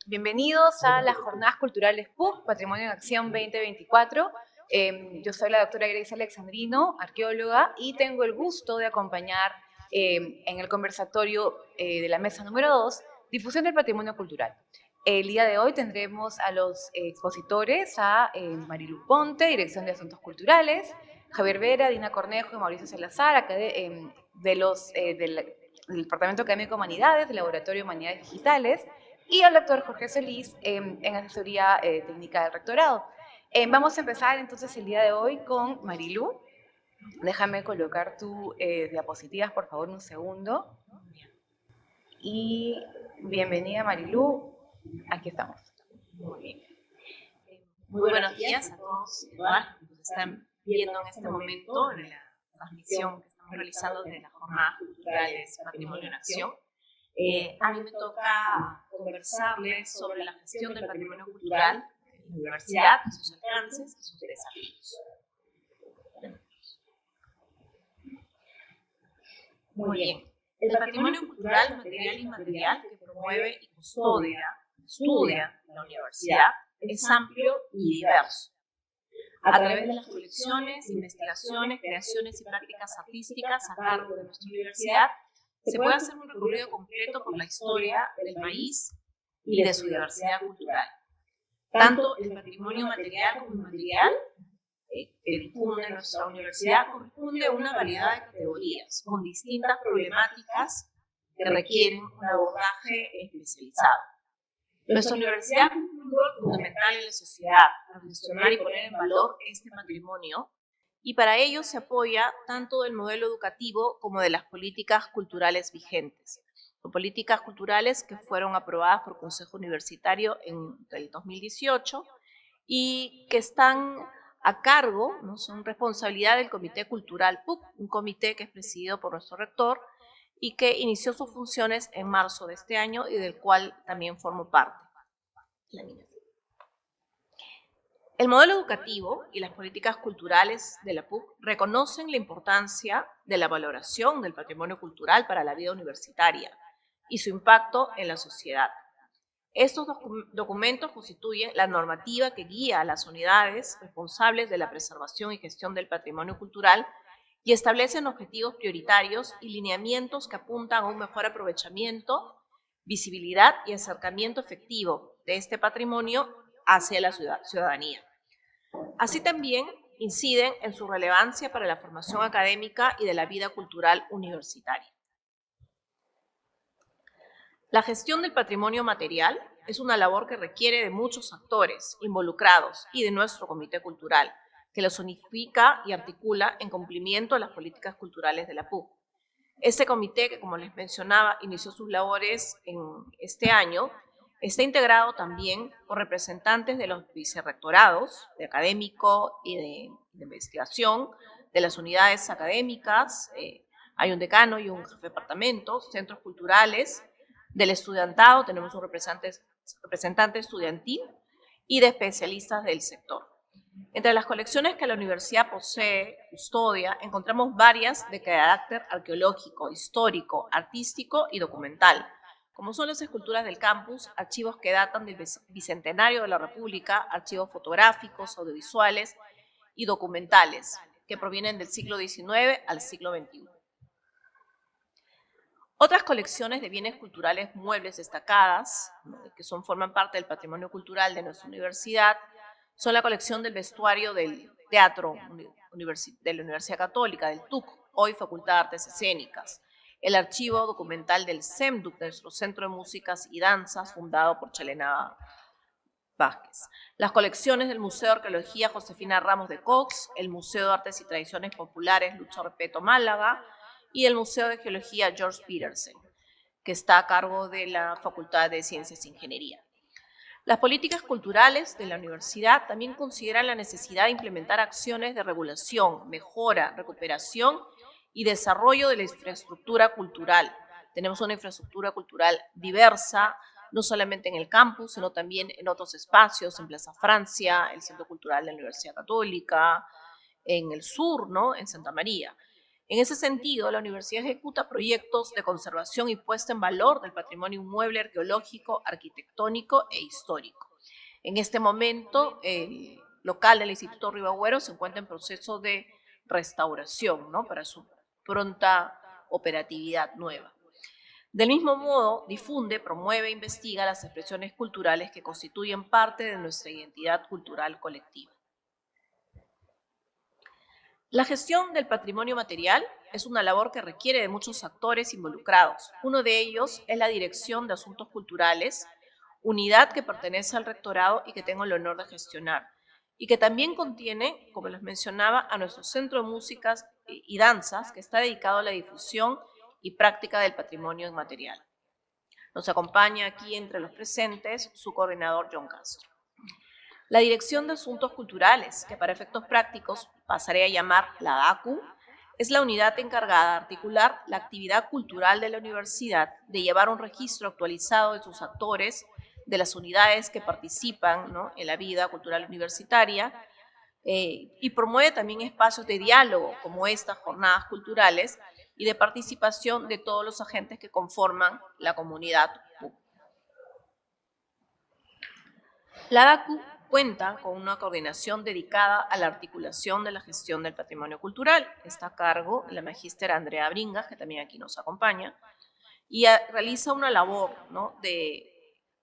Bienvenidos a las Jornadas Culturales PUC, Patrimonio en Acción 2024. Yo soy la doctora Grace Alexandrino, arqueóloga, y tengo el gusto de acompañar en el conversatorio de la mesa número 2, Difusión del Patrimonio Cultural. El día de hoy tendremos a los expositores, a Marilu Ponte, Dirección de Asuntos Culturales, Javier Vera, Dina Cornejo y Mauricio Salazar, del Departamento Académico de Humanidades, del Laboratorio de Humanidades Digitales, y al doctor Jorge Solís en asesoría técnica del rectorado. Vamos a empezar entonces el día de hoy con Marilu. Déjame colocar tu diapositivas, por favor, un segundo. Y bienvenida, Marilu. Aquí estamos. Muy bien. Muy buenos días a todos y todas los que nos están viendo en este momento en la transmisión que estamos realizando de las Jornadas Culturales Patrimonio en Acción. A mí me toca conversarles sobre la gestión del patrimonio cultural en la universidad, sus alcances y sus desafíos. Muy bien. El patrimonio cultural, material y inmaterial que promueve y estudia la universidad es amplio y diverso. A través de las colecciones, investigaciones, creaciones y prácticas artísticas a cargo de nuestra universidad, se puede hacer un recorrido completo por la historia del país y de su diversidad cultural. Tanto el patrimonio material como inmaterial que difunde nuestra universidad corresponde a una variedad de categorías con distintas problemáticas que requieren un abordaje especializado. Nuestra universidad cumple un rol fundamental en la sociedad para gestionar y poner en valor este patrimonio, y para ello se apoya tanto del modelo educativo como de las políticas culturales vigentes. Son políticas culturales que fueron aprobadas por el Consejo Universitario en el 2018 y que están a cargo, ¿no? Son responsabilidad del Comité Cultural PUC, un comité que es presidido por nuestro rector y que inició sus funciones en marzo de este año y del cual también formo parte. El modelo educativo y las políticas culturales de la PUC reconocen la importancia de la valoración del patrimonio cultural para la vida universitaria y su impacto en la sociedad. Estos documentos constituyen la normativa que guía a las unidades responsables de la preservación y gestión del patrimonio cultural y establecen objetivos prioritarios y lineamientos que apuntan a un mejor aprovechamiento, visibilidad y acercamiento efectivo de este patrimonio hacia la ciudadanía. Así también inciden en su relevancia para la formación académica y de la vida cultural universitaria. La gestión del patrimonio material es una labor que requiere de muchos actores involucrados y de nuestro comité cultural, que los unifica y articula en cumplimiento de las políticas culturales de la PUC. Este comité, que como les mencionaba, inició sus labores en este año, está integrado también por representantes de los vicerrectorados, de académico y de investigación, de las unidades académicas, hay un decano y un jefe de departamento, centros culturales, del estudiantado, tenemos un representante estudiantil y de especialistas del sector. Entre las colecciones que la universidad posee, custodia, encontramos varias de carácter arqueológico, histórico, artístico y documental, como son las esculturas del campus, archivos que datan del Bicentenario de la República, archivos fotográficos, audiovisuales y documentales, que provienen del siglo XIX al siglo XXI. Otras colecciones de bienes culturales muebles destacadas, que forman parte del patrimonio cultural de nuestra universidad, son la colección del vestuario del Teatro de la Universidad Católica, del TUC, hoy Facultad de Artes Escénicas, el archivo documental del CEMDUC, nuestro Centro de Músicas y Danzas, fundado por Chelena Vázquez, las colecciones del Museo de Arqueología Josefina Ramos de Cox, el Museo de Artes y Tradiciones Populares Lucho Repeto Málaga y el Museo de Geología George Peterson, que está a cargo de la Facultad de Ciencias e Ingeniería. Las políticas culturales de la universidad también consideran la necesidad de implementar acciones de regulación, mejora, recuperación y desarrollo de la infraestructura cultural. Tenemos una infraestructura cultural diversa, no solamente en el campus, sino también en otros espacios, en Plaza Francia, el Centro Cultural de la Universidad Católica, en el sur, ¿no? En Santa María. En ese sentido, la universidad ejecuta proyectos de conservación y puesta en valor del patrimonio inmueble arqueológico, arquitectónico e histórico. En este momento, el local del Instituto Ribagüero se encuentra en proceso de restauración, ¿no?, para su pronta operatividad nueva. Del mismo modo, difunde, promueve e investiga las expresiones culturales que constituyen parte de nuestra identidad cultural colectiva. La gestión del patrimonio material es una labor que requiere de muchos actores involucrados. Uno de ellos es la Dirección de Asuntos Culturales, unidad que pertenece al rectorado y que tengo el honor de gestionar, y que también contiene, como les mencionaba, a nuestro Centro de Músicas y Danzas, que está dedicado a la difusión y práctica del patrimonio inmaterial. Nos acompaña aquí entre los presentes su coordinador John Castro. La Dirección de Asuntos Culturales, que para efectos prácticos pasaré a llamar la DACU, es la unidad encargada de articular la actividad cultural de la universidad, de llevar un registro actualizado de sus actores, de las unidades que participan, ¿no?, en la vida cultural universitaria, y promueve también espacios de diálogo como estas jornadas culturales y de participación de todos los agentes que conforman la comunidad. La DACU cuenta con una coordinación dedicada a la articulación de la gestión del patrimonio cultural. Está a cargo la magíster Andrea Bringas, que también aquí nos acompaña, y realiza una labor, ¿no?, de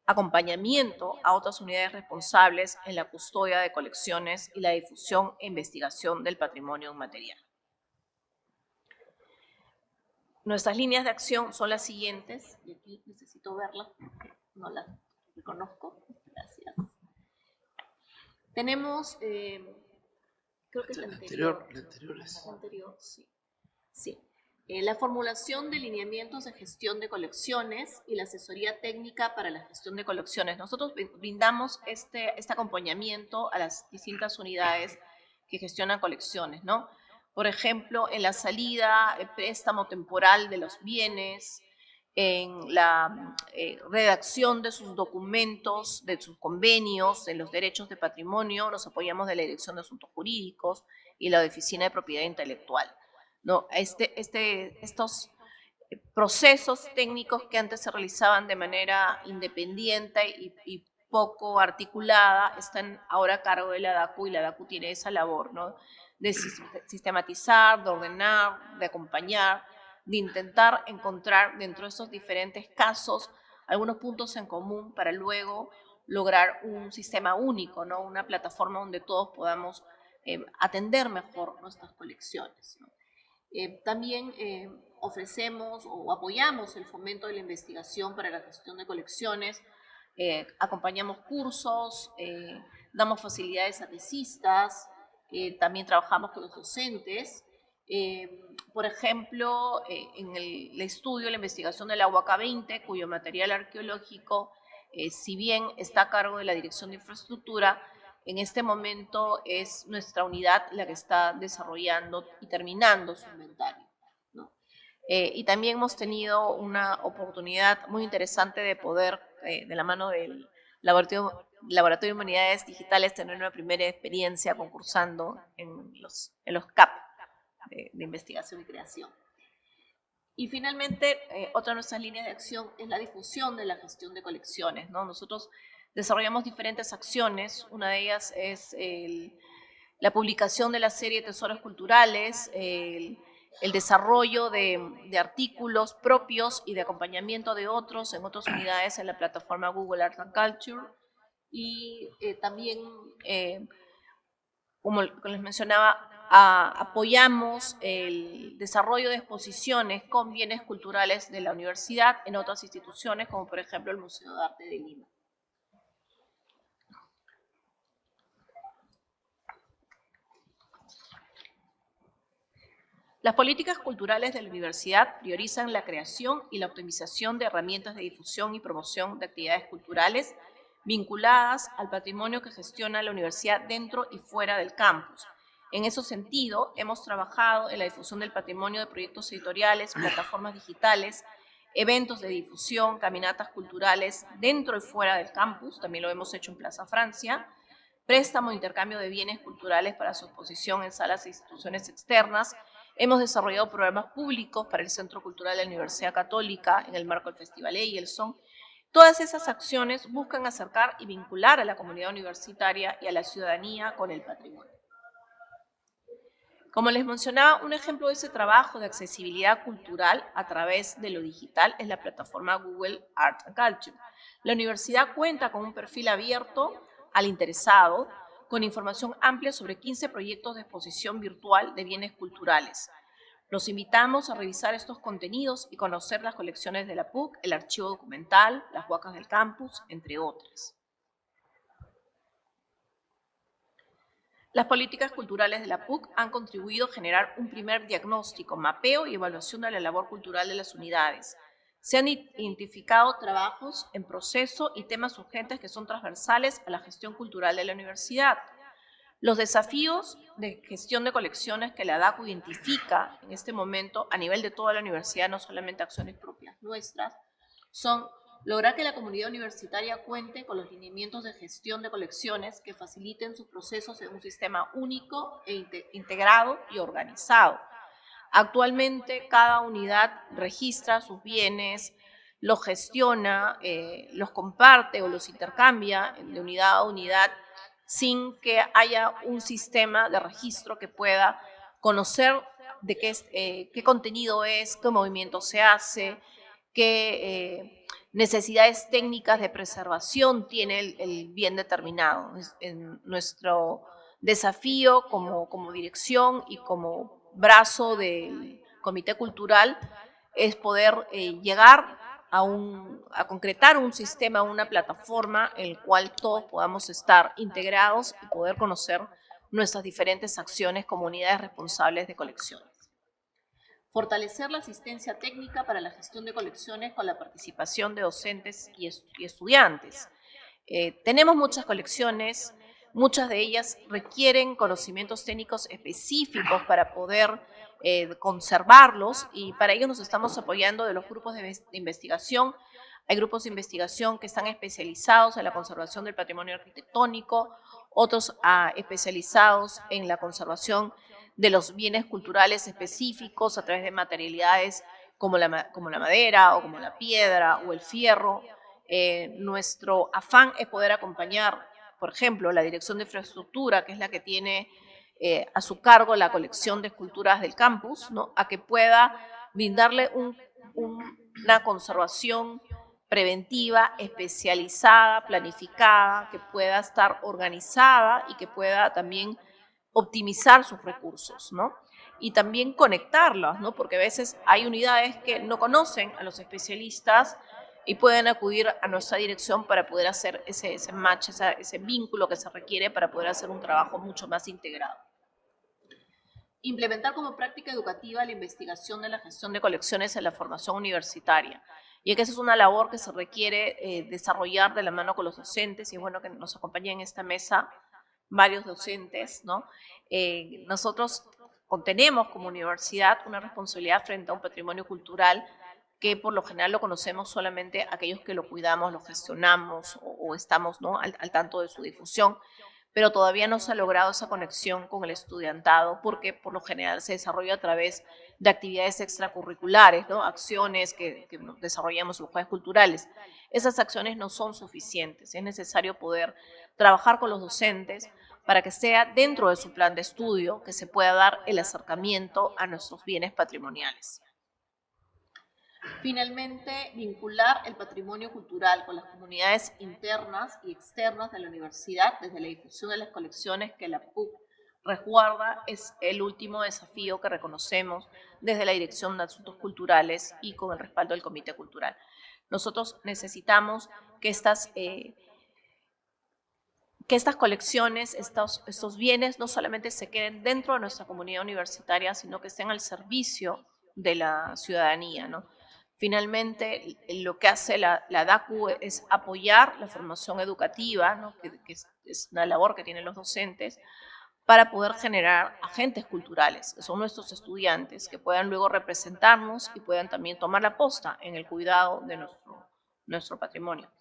acompañamiento a otras unidades responsables en la custodia de colecciones y la difusión e investigación del patrimonio inmaterial. Nuestras líneas de acción son las siguientes, y aquí necesito verlas porque no las reconozco. Gracias. Tenemos, creo que es la anterior. La anterior, sí. Sí. La formulación de lineamientos de gestión de colecciones y la asesoría técnica para la gestión de colecciones. Nosotros brindamos este acompañamiento a las distintas unidades que gestionan colecciones, ¿no? Por ejemplo, en la salida, el préstamo temporal de los bienes, en la redacción de sus documentos, de sus convenios, de los derechos de patrimonio, nos apoyamos de la Dirección de Asuntos Jurídicos y la Oficina de Propiedad Intelectual, ¿no? Estos procesos técnicos que antes se realizaban de manera independiente y poco articulada están ahora a cargo de la DACU, y la DACU tiene esa labor, ¿no?, de sistematizar, de ordenar, de acompañar, de intentar encontrar dentro de estos diferentes casos algunos puntos en común para luego lograr un sistema único, ¿no?, una plataforma donde todos podamos atender mejor nuestras colecciones, ¿no? También ofrecemos o apoyamos el fomento de la investigación para la gestión de colecciones, acompañamos cursos, damos facilidades a tesistas, también trabajamos con los docentes. Por ejemplo, en el estudio, la investigación del Huaca 20, cuyo material arqueológico, si bien está a cargo de la Dirección de Infraestructura, en este momento es nuestra unidad la que está desarrollando y terminando su inventario, ¿no? Y también hemos tenido una oportunidad muy interesante de poder, de la mano del Laboratorio de Humanidades Digitales, tener una primera experiencia concursando en los CAP de investigación y creación. Y finalmente, otra de nuestras líneas de acción es la difusión de la gestión de colecciones, ¿no? Nosotros desarrollamos diferentes acciones. Una de ellas es la publicación de la serie Tesoros Culturales, el desarrollo de artículos propios y de acompañamiento de otros en otras unidades en la plataforma Google Art and Culture. Y también, como les mencionaba, apoyamos el desarrollo de exposiciones con bienes culturales de la universidad en otras instituciones, como por ejemplo el Museo de Arte de Lima. Las políticas culturales de la universidad priorizan la creación y la optimización de herramientas de difusión y promoción de actividades culturales vinculadas al patrimonio que gestiona la universidad dentro y fuera del campus. En ese sentido, hemos trabajado en la difusión del patrimonio de proyectos editoriales, plataformas digitales, eventos de difusión, caminatas culturales dentro y fuera del campus, también lo hemos hecho en Plaza Francia, préstamo e intercambio de bienes culturales para su exposición en salas e instituciones externas. Hemos desarrollado programas públicos para el Centro Cultural de la Universidad Católica en el marco del Festival Eyelson. Todas esas acciones buscan acercar y vincular a la comunidad universitaria y a la ciudadanía con el patrimonio. Como les mencionaba, un ejemplo de ese trabajo de accesibilidad cultural a través de lo digital es la plataforma Google Art and Culture. La universidad cuenta con un perfil abierto al interesado, con información amplia sobre 15 proyectos de exposición virtual de bienes culturales. Los invitamos a revisar estos contenidos y conocer las colecciones de la PUC, el archivo documental, las huacas del campus, entre otras. Las políticas culturales de la PUC han contribuido a generar un primer diagnóstico, mapeo y evaluación de la labor cultural de las unidades. Se han identificado trabajos en proceso y temas urgentes que son transversales a la gestión cultural de la universidad. Los desafíos de gestión de colecciones que la DACU identifica en este momento a nivel de toda la universidad, no solamente acciones propias nuestras, son lograr que la comunidad universitaria cuente con los lineamientos de gestión de colecciones que faciliten sus procesos en un sistema único e integrado y organizado. Actualmente, cada unidad registra sus bienes, los gestiona, los comparte o los intercambia de unidad a unidad sin que haya un sistema de registro que pueda conocer de qué contenido es, qué movimiento se hace, qué necesidades técnicas de preservación tiene el bien determinado. En nuestro desafío como dirección y como brazo del Comité Cultural es poder llegar a concretar un sistema, una plataforma en el cual todos podamos estar integrados y poder conocer nuestras diferentes acciones como unidades responsables de colecciones. Fortalecer la asistencia técnica para la gestión de colecciones con la participación de docentes y estudiantes. Tenemos muchas colecciones, muchas de ellas requieren conocimientos técnicos específicos para poder conservarlos y para ello nos estamos apoyando de los grupos de investigación. Hay grupos de investigación que están especializados en la conservación del patrimonio arquitectónico, otros especializados en la conservación de los bienes culturales específicos a través de materialidades como la madera o como la piedra o el fierro. Nuestro afán es poder acompañar, por ejemplo, la Dirección de Infraestructura, que es la que tiene a su cargo la colección de esculturas del campus, ¿no? A que pueda brindarle una conservación preventiva, especializada, planificada, que pueda estar organizada y que pueda también optimizar sus recursos, ¿no? Y también conectarlas, ¿no? Porque a veces hay unidades que no conocen a los especialistas y pueden acudir a nuestra dirección para poder hacer ese match, ese vínculo que se requiere para poder hacer un trabajo mucho más integrado. Implementar como práctica educativa la investigación de la gestión de colecciones en la formación universitaria. Y que esa es una labor que se requiere desarrollar de la mano con los docentes, y es bueno que nos acompañen en esta mesa varios docentes, ¿no? Nosotros tenemos como universidad una responsabilidad frente a un patrimonio cultural que por lo general lo conocemos solamente aquellos que lo cuidamos, lo gestionamos o estamos, ¿no? al tanto de su difusión, pero todavía no se ha logrado esa conexión con el estudiantado porque por lo general se desarrolla a través de actividades extracurriculares, ¿no? Acciones que desarrollamos en los jueves culturales. Esas acciones no son suficientes, es necesario poder trabajar con los docentes para que sea dentro de su plan de estudio que se pueda dar el acercamiento a nuestros bienes patrimoniales. Finalmente, vincular el patrimonio cultural con las comunidades internas y externas de la universidad desde la difusión de las colecciones que la PUC resguarda es el último desafío que reconocemos desde la Dirección de Asuntos Culturales y con el respaldo del Comité Cultural. Nosotros necesitamos que estas colecciones, estos bienes no solamente se queden dentro de nuestra comunidad universitaria, sino que estén al servicio de la ciudadanía, ¿no? Finalmente, lo que hace la DACU es apoyar la formación educativa, ¿no? que es una labor que tienen los docentes, para poder generar agentes culturales, que son nuestros estudiantes, que puedan luego representarnos y puedan también tomar la posta en el cuidado de nuestro patrimonio.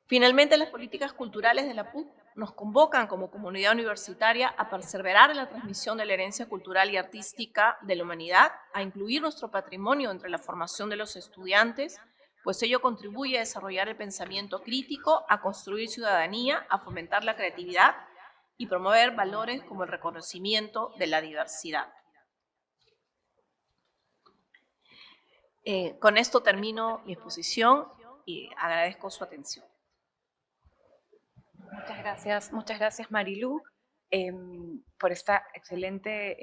Finalmente, las políticas culturales de la PUC nos convocan como comunidad universitaria a perseverar en la transmisión de la herencia cultural y artística de la humanidad, a incluir nuestro patrimonio entre la formación de los estudiantes, pues ello contribuye a desarrollar el pensamiento crítico, a construir ciudadanía, a fomentar la creatividad y promover valores como el reconocimiento de la diversidad. Con esto termino mi exposición y agradezco su atención. Muchas gracias Marilu por esta excelente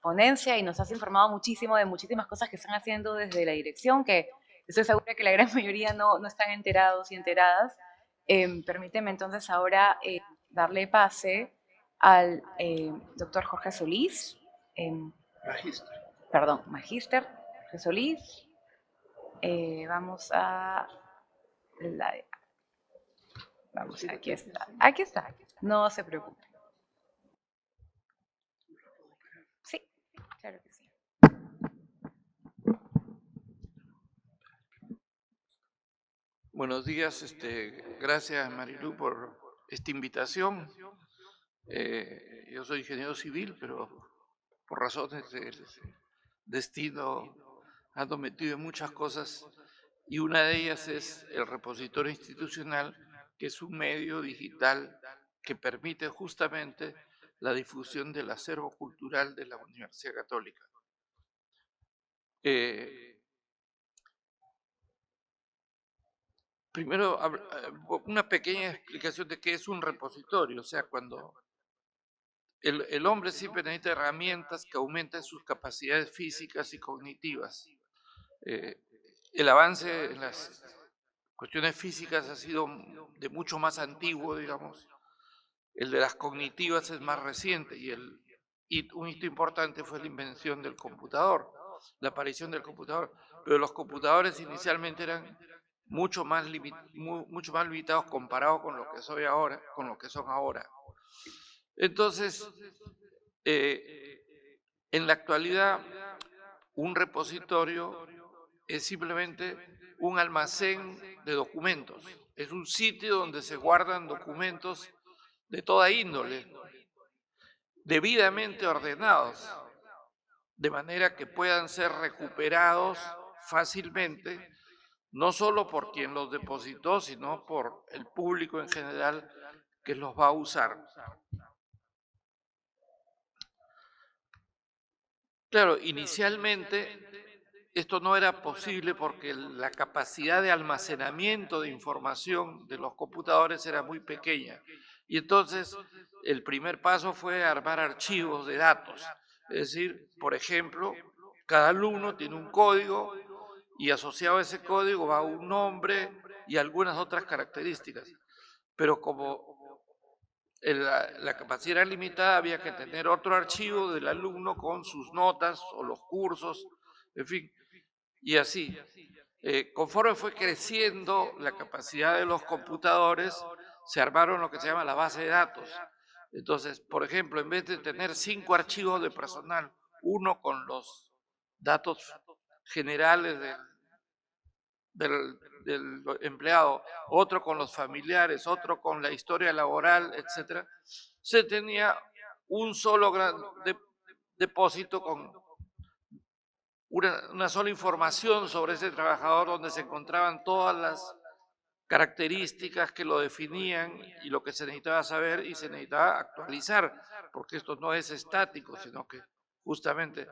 ponencia, y nos has informado muchísimo de muchísimas cosas que están haciendo desde la dirección, que estoy segura que la gran mayoría no están enterados y enteradas. Permíteme entonces ahora darle pase al doctor Jorge Solís. Magíster. Perdón, Magíster Jorge Solís. Vamos a la... Vamos, aquí está. Aquí está. No se preocupe. Sí, claro que sí. Buenos días, gracias Marilu por esta invitación. Yo soy ingeniero civil, pero por razones del destino ando metido en muchas cosas, y una de ellas es el repositorio institucional, que es un medio digital que permite justamente la difusión del acervo cultural de la Universidad Católica. Primero, una pequeña explicación de qué es un repositorio. O sea, cuando el hombre siempre necesita herramientas que aumenten sus capacidades físicas y cognitivas. El avance en las cuestiones físicas ha sido de mucho más antiguo, digamos. El de las cognitivas es más reciente, y un hito importante fue la invención del computador, la aparición del computador. Pero los computadores inicialmente eran mucho más limitados comparado con lo que soy ahora, con lo que son ahora. Entonces, en la actualidad, un repositorio es simplemente un almacén de documentos. Es un sitio donde se guardan documentos de toda índole, debidamente ordenados, de manera que puedan ser recuperados fácilmente, no solo por quien los depositó, sino por el público en general que los va a usar. Claro, inicialmente esto no era posible porque la capacidad de almacenamiento de información de los computadores era muy pequeña. Y entonces el primer paso fue armar archivos de datos. Es decir, por ejemplo, cada alumno tiene un código y asociado a ese código va un nombre y algunas otras características. Pero como la capacidad era limitada, había que tener otro archivo del alumno con sus notas o los cursos, en fin, y así. Conforme fue creciendo la capacidad de los computadores, se armaron lo que se llama la base de datos. Entonces, por ejemplo, en vez de tener 5 archivos de personal, uno con los datos generales del empleado, otro con los familiares, otro con la historia laboral, etcétera, se tenía un solo gran depósito con una sola información sobre ese trabajador, donde se encontraban todas las características que lo definían y lo que se necesitaba saber y se necesitaba actualizar, porque esto no es estático, sino que justamente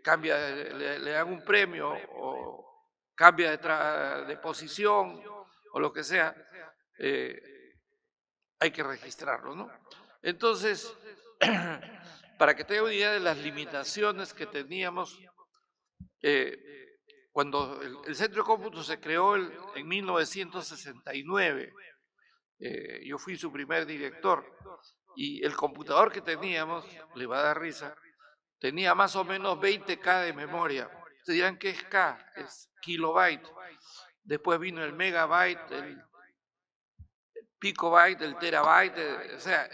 cambia, le dan un premio o cambia de posición o lo que sea, hay que registrarlo, ¿no? Entonces, para que tenga una idea de las limitaciones que teníamos, cuando el Centro de Cómputo se creó en 1969, yo fui su primer director, y el computador que teníamos, le va a dar risa, tenía más o menos 20K de memoria. Ustedes dirán, ¿qué es K? Es kilobyte. Después vino el megabyte, el picobyte, el terabyte, o sea,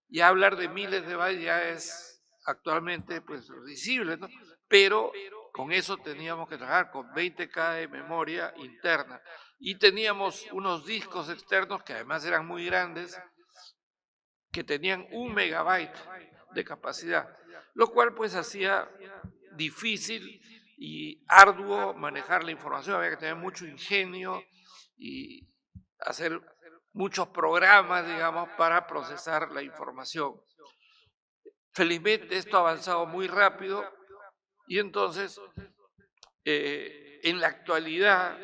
ya hablar de miles de bytes ya es actualmente pues risible, ¿no? Pero con eso teníamos que trabajar, con 20K de memoria interna. Y teníamos unos discos externos que además eran muy grandes, que tenían 1 megabyte de capacidad, lo cual pues hacía difícil y arduo manejar la información, había que tener mucho ingenio y hacer muchos programas, digamos, para procesar la información. Felizmente esto ha avanzado muy rápido y entonces en la actualidad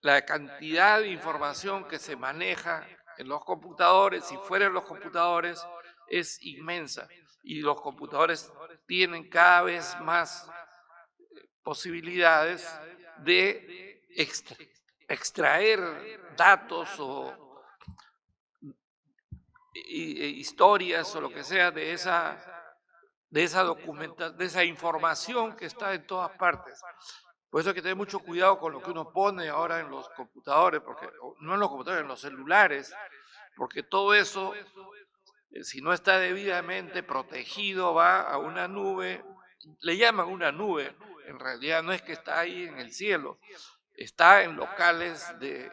la cantidad de información que se maneja en los computadores y fuera de los computadores es inmensa y los computadores tienen cada vez más posibilidades de extraer datos o historias o lo que sea de esa información que está en todas partes. Por eso hay que tener mucho cuidado con lo que uno pone ahora en los computadores, porque no en los computadores, en los celulares, porque todo eso, si no está debidamente protegido, va a una nube, le llaman una nube, en realidad no es que está ahí en el cielo, está en locales de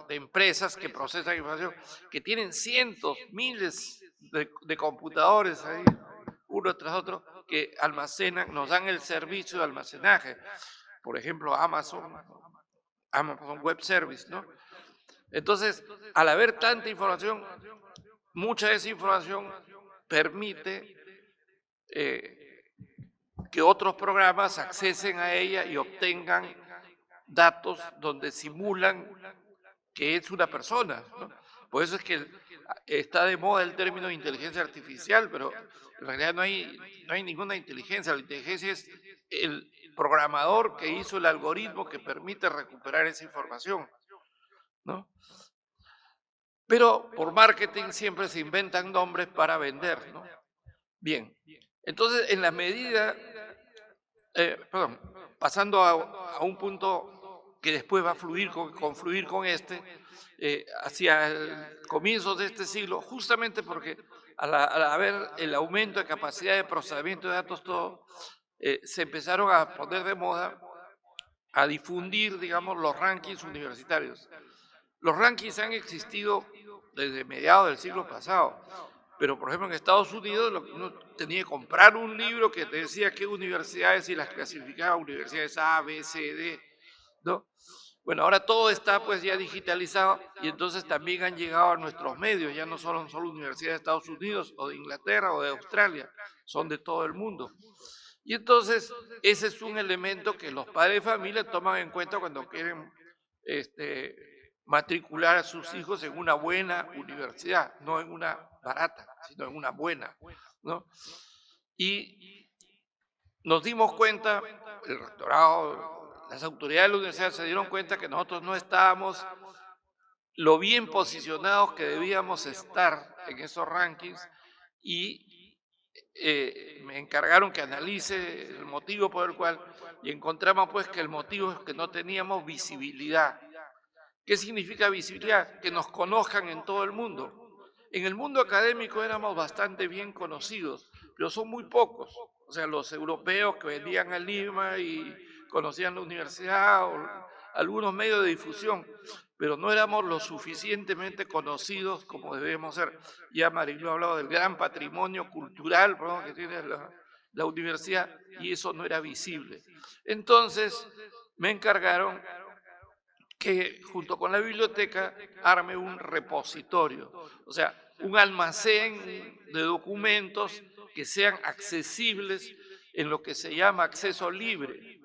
empresas que procesan información, que tienen cientos, miles de computadores ahí, uno tras otro, que almacenan, nos dan el servicio de almacenaje. Por ejemplo, Amazon Web Service, ¿no? Entonces, al haber tanta información, mucha de esa información permite que otros programas accesen a ella y obtengan datos donde simulan que es una persona, ¿no? Por eso es que está de moda el término de inteligencia artificial, pero en realidad no hay ninguna inteligencia. La inteligencia es el programador que hizo el algoritmo que permite recuperar esa información, ¿no? Pero por marketing siempre se inventan nombres para vender, ¿no? Bien, entonces en la medida, pasando a un punto que después va a confluir con este, hacia el comienzo de este siglo, justamente porque al haber el aumento de capacidad de procesamiento de datos, todo, se empezaron a poner de moda, a difundir, digamos, los rankings universitarios. Los rankings han existido desde mediados del siglo pasado, pero por ejemplo en Estados Unidos uno tenía que comprar un libro que te decía qué universidades y las clasificaba, universidades A, B, C, D, ¿no? Bueno, ahora todo está pues ya digitalizado y entonces también han llegado a nuestros medios, ya no son solo universidades de Estados Unidos o de Inglaterra o de Australia, son de todo el mundo. Y entonces ese es un elemento que los padres de familia toman en cuenta cuando quieren matricular a sus hijos en una buena universidad, no en una barata, sino en una buena, ¿no? Y nos dimos cuenta, el rectorado, las autoridades de la universidad se dieron cuenta que nosotros no estábamos lo bien posicionados que debíamos estar en esos rankings y me encargaron que analice el motivo por el cual y encontramos pues que el motivo es que no teníamos visibilidad. ¿Qué significa visibilidad? Que nos conozcan en todo el mundo. En el mundo académico éramos bastante bien conocidos, pero son muy pocos. O sea, los europeos que venían a Lima y conocían la universidad o algunos medios de difusión, pero no éramos lo suficientemente conocidos como debemos ser. Ya Marilu ha hablado del gran patrimonio cultural, que tiene la universidad y eso no era visible. Entonces me encargaron que junto con la biblioteca arme un repositorio, o sea, un almacén de documentos que sean accesibles en lo que se llama acceso libre.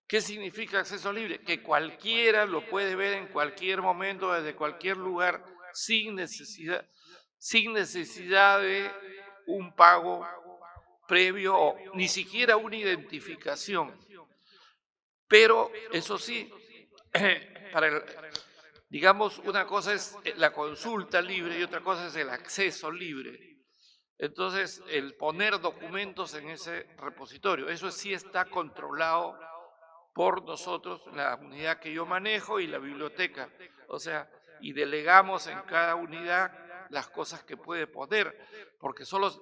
¿Qué significa acceso libre? Que cualquiera lo puede ver en cualquier momento, desde cualquier lugar, sin necesidad de un pago previo o ni siquiera una identificación. Pero eso sí, digamos, una cosa es la consulta libre y otra cosa es el acceso libre. Entonces, el poner documentos en ese repositorio, eso sí está controlado por nosotros, la unidad que yo manejo y la biblioteca. O sea, y delegamos en cada unidad las cosas que puede poner, porque solo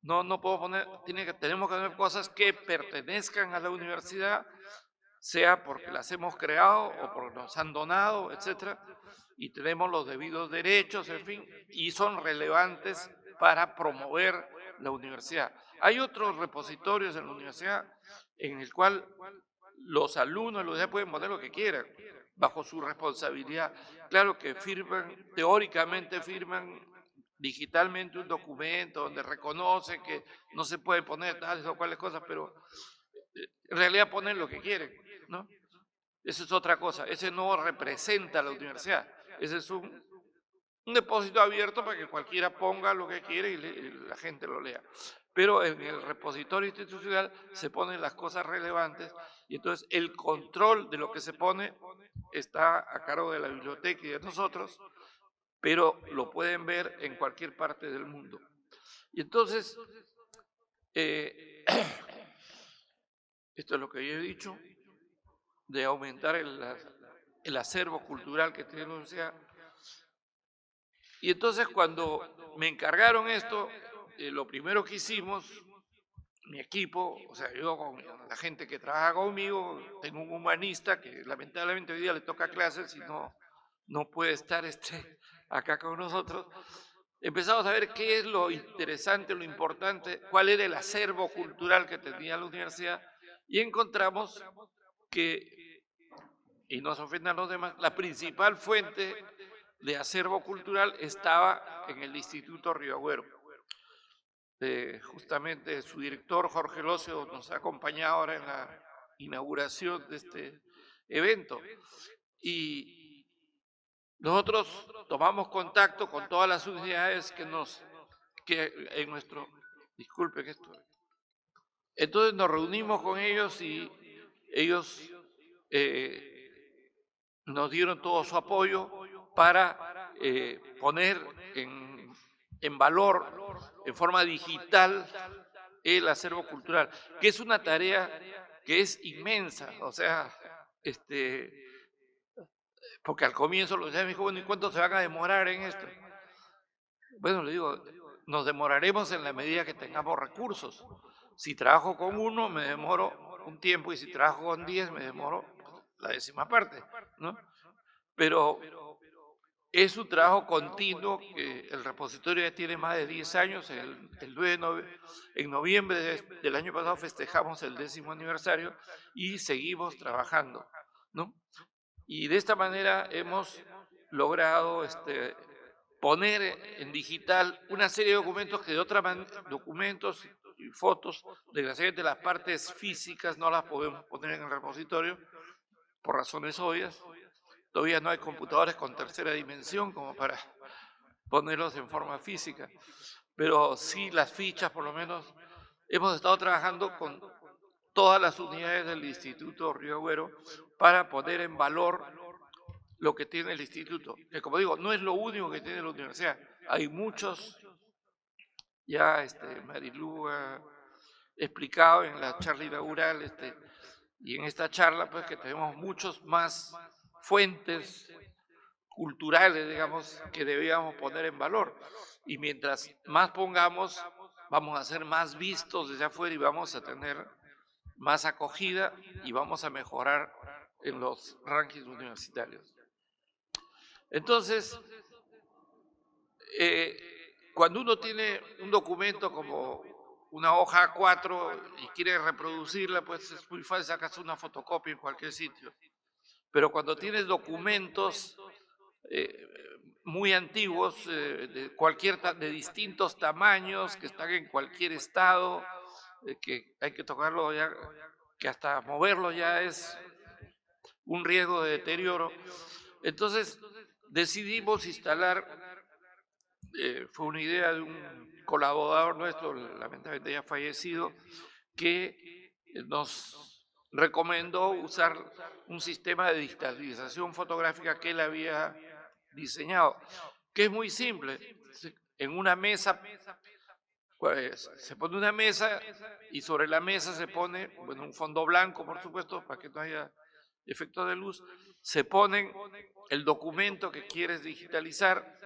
no puedo poner, tenemos que tener cosas que pertenezcan a la universidad, sea porque las hemos creado o porque nos han donado, etcétera, y tenemos los debidos derechos, en fin, y son relevantes para promover la universidad. Hay otros repositorios en la universidad en el cual los alumnos de la universidad pueden poner lo que quieran, bajo su responsabilidad. Claro que firman, teóricamente firman digitalmente un documento donde reconocen que no se puede poner tales o cuales cosas, pero en realidad ponen lo que quieren, ¿no? Eso es otra cosa, ese no representa a la universidad, ese es un depósito abierto para que cualquiera ponga lo que quiere y la gente lo lea. Pero en el repositorio institucional se ponen las cosas relevantes y entonces el control de lo que se pone está a cargo de la biblioteca y de nosotros, pero lo pueden ver en cualquier parte del mundo. Y entonces, esto es lo que yo he dicho, de aumentar el acervo cultural que tiene la universidad. Y entonces cuando me encargaron esto, lo primero que hicimos, mi equipo, o sea, yo con la gente que trabaja conmigo, tengo un humanista que lamentablemente hoy día le toca clases y no puede estar acá con nosotros. Empezamos a ver qué es lo interesante, lo importante, cuál era el acervo cultural que tenía la universidad y encontramos que, y no se ofendan los demás, la principal fuente de acervo cultural estaba en el Instituto Río Agüero. Justamente su director, Jorge Locio, nos ha acompañado ahora en la inauguración de este evento. Y nosotros tomamos contacto con todas las unidades que en nuestro, disculpen esto, entonces nos reunimos con ellos y ellos nos dieron todo su apoyo para poner en valor, en forma digital, el acervo cultural, que es una tarea que es inmensa, o sea, porque al comienzo los me dijo, bueno, ¿y cuánto se van a demorar en esto? Bueno, le digo, nos demoraremos en la medida que tengamos recursos. Si trabajo con uno, me demoro un tiempo, y si trabajo con 10, me demoro la décima parte, ¿no? Pero es un trabajo continuo, que el repositorio ya tiene más de 10 años, en noviembre del año pasado festejamos el 10º aniversario y seguimos trabajando, ¿no? Y de esta manera hemos logrado poner en digital una serie de documentos que de otra manera, documentos y fotos, desgraciadamente las partes físicas no las podemos poner en el repositorio por razones obvias. Todavía no hay computadores con tercera dimensión como para ponerlos en forma física, pero sí las fichas, por lo menos. Hemos estado trabajando con todas las unidades del Instituto Río Agüero para poner en valor lo que tiene el instituto, que como digo, no es lo único que tiene la universidad. Hay muchos, ya Marilu ha explicado en la charla inaugural, y en esta charla, pues que tenemos muchos más fuentes culturales, digamos, que debíamos poner en valor. Y mientras más pongamos, vamos a ser más vistos desde afuera y vamos a tener más acogida y vamos a mejorar en los rankings universitarios. Entonces, cuando uno tiene un documento como una hoja A4 y quiere reproducirla, pues es muy fácil sacarse una fotocopia en cualquier sitio. Pero cuando tienes documentos muy antiguos, de distintos tamaños, que están en cualquier estado, que hay que tocarlo ya, que hasta moverlo ya es un riesgo de deterioro. Entonces decidimos instalar, fue una idea de un colaborador nuestro, lamentablemente ya fallecido, que nos recomendó usar un sistema de digitalización fotográfica que él había diseñado, que es muy simple. En una mesa, pues, se pone una mesa y sobre la mesa se pone, bueno, un fondo blanco, por supuesto, para que no haya efecto de luz. Se ponen el documento que quieres digitalizar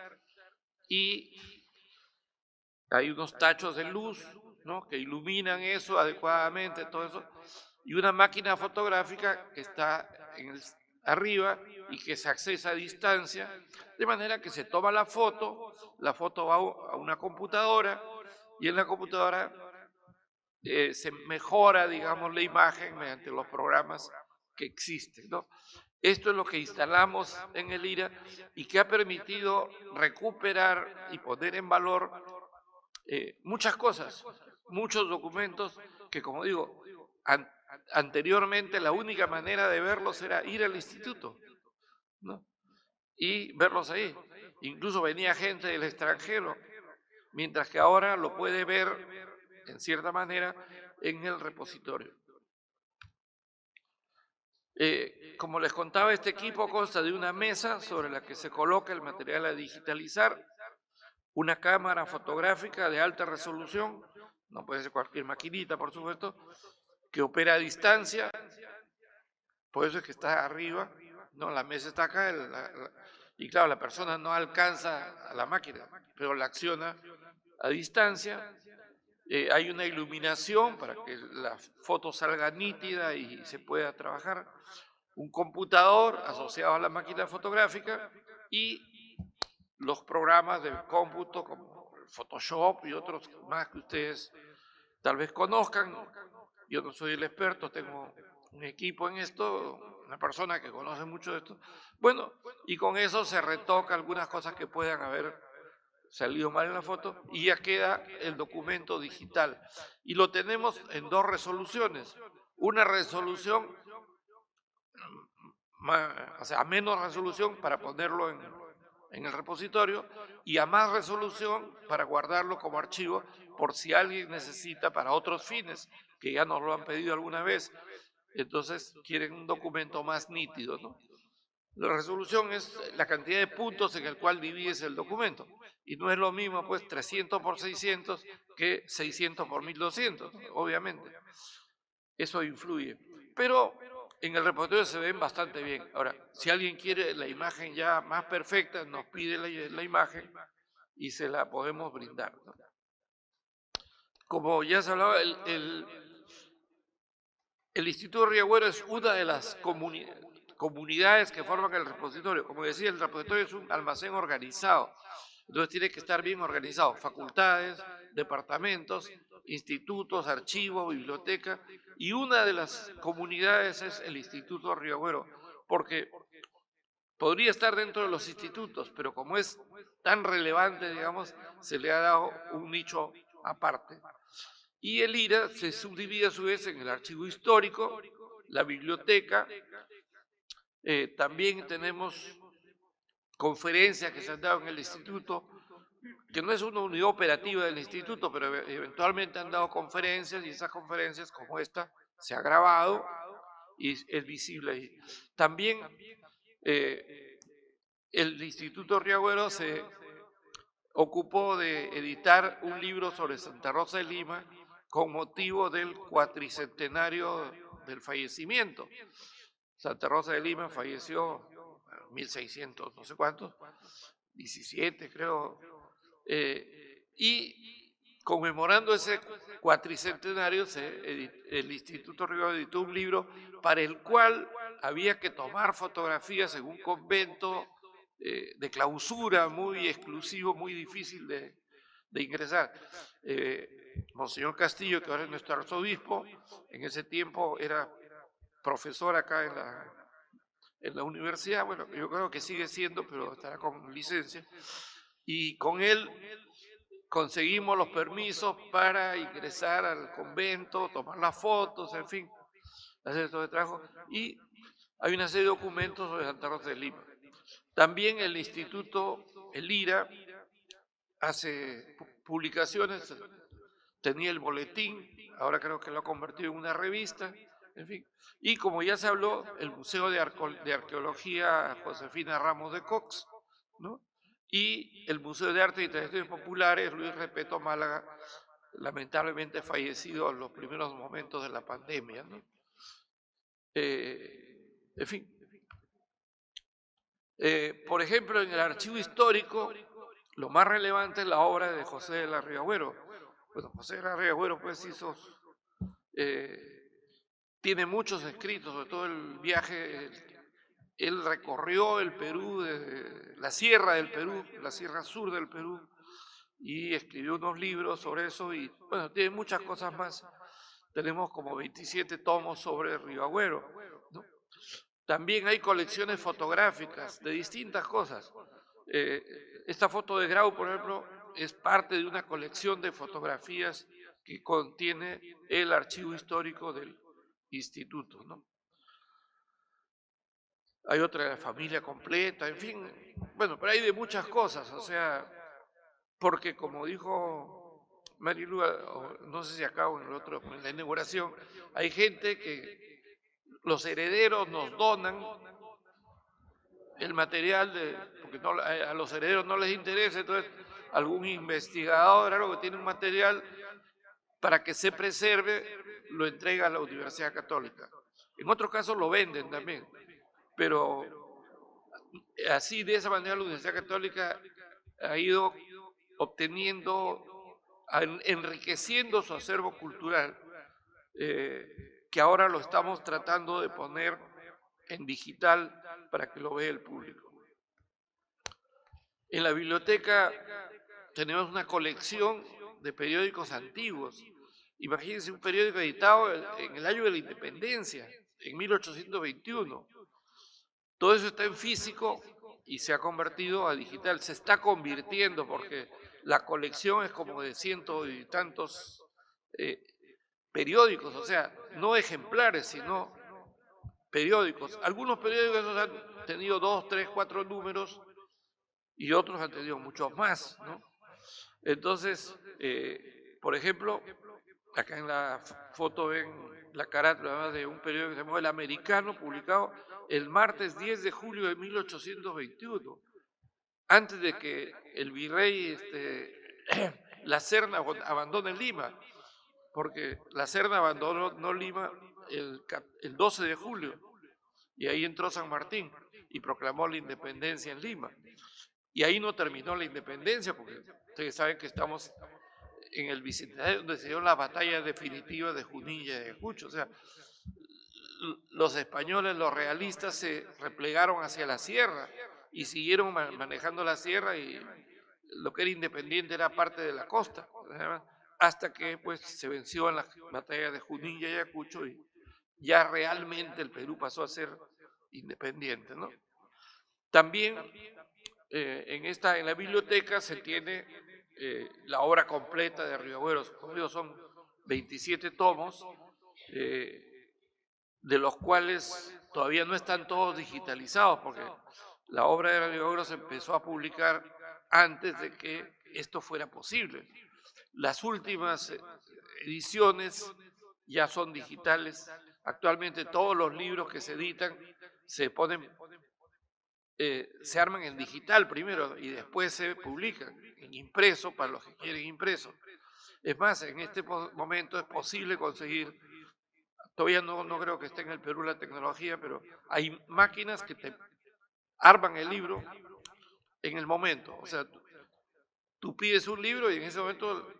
y hay unos tachos de luz, ¿no?, que iluminan eso adecuadamente, todo eso. y una máquina fotográfica que está arriba y que se accesa a distancia, de manera que se toma la foto va a una computadora y en la computadora se mejora, digamos, la imagen mediante los programas que existen, ¿no? Esto es lo que instalamos en el IRA y que ha permitido recuperar y poner en valor muchas cosas, muchos documentos que, como digo, anteriormente la única manera de verlos era ir al instituto, ¿no? Y verlos ahí. Incluso venía gente del extranjero, mientras que ahora lo puede ver, en cierta manera, en el repositorio. Como les contaba, este equipo consta de una mesa sobre la que se coloca el material a digitalizar, una cámara fotográfica de alta resolución, no puede ser cualquier maquinita, por supuesto, que opera a distancia, por eso es que está arriba, no, la mesa está acá, y claro, la persona no alcanza a la máquina, pero la acciona a distancia. Hay una iluminación para que la foto salga nítida y se pueda trabajar, un computador asociado a la máquina fotográfica y los programas de cómputo como Photoshop y otros más que ustedes tal vez conozcan. Yo no soy el experto, tengo un equipo en esto, una persona que conoce mucho de esto. Bueno, y con eso se retoca algunas cosas que puedan haber salido mal en la foto y ya queda el documento digital. Y lo tenemos en dos resoluciones. Una resolución, o sea, a menos resolución para ponerlo en el repositorio y a más resolución para guardarlo como archivo por si alguien necesita para otros fines, que ya nos lo han pedido alguna vez. Entonces quieren un documento más nítido, ¿no? La resolución es la cantidad de puntos en el cual divides el documento. Y no es lo mismo, pues, 300 por 600 que 600 por 1200, ¿no? Obviamente. Eso influye. Pero en el repositorio se ven bastante bien. Ahora, si alguien quiere la imagen ya más perfecta, nos pide la imagen y se la podemos brindar, ¿no? Como ya se hablaba, el Instituto Río Agüero es una de las comunidades que forman el repositorio. Como decía, el repositorio es un almacén organizado. Entonces tiene que estar bien organizado. Facultades, departamentos, institutos, archivos, biblioteca. Y una de las comunidades es el Instituto Río Agüero, porque podría estar dentro de los institutos, pero como es tan relevante, digamos, se le ha dado un nicho aparte. Y el IRA se subdivide a su vez en el archivo histórico, la biblioteca, también tenemos conferencias que se han dado en el instituto, que no es una unidad operativa del instituto, pero eventualmente han dado conferencias y esas conferencias como esta se ha grabado y es visible ahí. También el Instituto Río Agüero se ocupó de editar un libro sobre Santa Rosa de Lima con motivo del cuatricentenario del fallecimiento. Santa Rosa de Lima falleció en 1600, no sé cuántos, 17 creo, y conmemorando ese cuatricentenario, el Instituto Río editó un libro para el cual había que tomar fotografías en un convento de clausura muy exclusivo, muy difícil de ingresar. Monseñor Castillo, que ahora es nuestro arzobispo, en ese tiempo era profesor acá en la universidad, bueno, yo creo que sigue siendo, pero estará con licencia, y con él conseguimos los permisos para ingresar al convento, tomar las fotos, en fin, hacer esto de trabajo, y hay una serie de documentos sobre Santa Rosa de Lima. También el instituto, el IRA, hace publicaciones, tenía el boletín, ahora creo que lo ha convertido en una revista, en fin. Y como ya se habló, el Museo de Arqueología Josefina Ramos de Cox, ¿no? Y el Museo de Arte y Tradiciones Populares Luis Repeto Málaga, lamentablemente fallecido en los primeros momentos de la pandemia, ¿no? En fin. Por ejemplo, en el archivo histórico, lo más relevante es la obra de José de la Ría Agüero. Bueno, José de la Ría Agüero pues hizo tiene muchos escritos, sobre todo el viaje. Él recorrió el Perú, desde la sierra del Perú, la sierra sur del Perú, y escribió unos libros sobre eso y, bueno, tiene muchas cosas más. Tenemos como 27 tomos sobre Río Agüero, ¿no? También hay colecciones fotográficas de distintas cosas. Esta foto de Grau, por ejemplo, es parte de una colección de fotografías que contiene el archivo histórico del instituto, ¿no? Hay otra de la familia completa, en fin, bueno, pero hay de muchas cosas, o sea, porque como dijo Marilu, no sé si acá o en el otro, en la inauguración, hay gente que los herederos nos donan el material, porque no, a los herederos no les interesa, entonces algún investigador, algo que tiene un material para que se preserve, lo entrega a la Universidad Católica. En otros casos lo venden también, pero así de esa manera la Universidad Católica ha ido obteniendo, enriqueciendo su acervo cultural, que ahora lo estamos tratando de poner en digital para que lo vea el público. En la biblioteca tenemos una colección de periódicos antiguos. Imagínense un periódico editado en el año de la independencia, en 1821. Todo eso está en físico y se ha convertido a digital. Se está convirtiendo porque la colección es como de ciento y tantos periódicos, o sea, no ejemplares, sino periódicos. Algunos periódicos han tenido 2, 3, 4 números y otros han tenido muchos más, ¿no? Entonces, por ejemplo, acá en la foto ven la carátula de un periódico que se llama El Americano, publicado el martes 10 de julio de 1821, antes de que el virrey La Serna abandone Lima, porque La Serna abandonó Lima el 12 de julio, y ahí entró San Martín y proclamó la independencia en Lima. Y ahí no terminó la independencia, porque ustedes saben que estamos en el bicentenario donde se dio la batalla definitiva de Junín y Ayacucho. O sea, los españoles, los realistas, se replegaron hacia la sierra y siguieron manejando la sierra, y lo que era independiente era parte de la costa, hasta que pues se venció en la batalla de Junín y Ayacucho y ya realmente el Perú pasó a ser independiente, ¿no? También en la biblioteca se tiene la obra completa de Río Agüero. Son 27 tomos, de los cuales todavía no están todos digitalizados, porque la obra de Río Agüero se empezó a publicar antes de que esto fuera posible. Las últimas ediciones ya son digitales. Actualmente todos los libros que se editan se ponen, se arman en digital primero y después se publican en impreso para los que quieren impreso. Es más, en este momento es posible conseguir, todavía no creo que esté en el Perú la tecnología, pero hay máquinas que te arman el libro en el momento. O sea, tú pides un libro y en ese momento,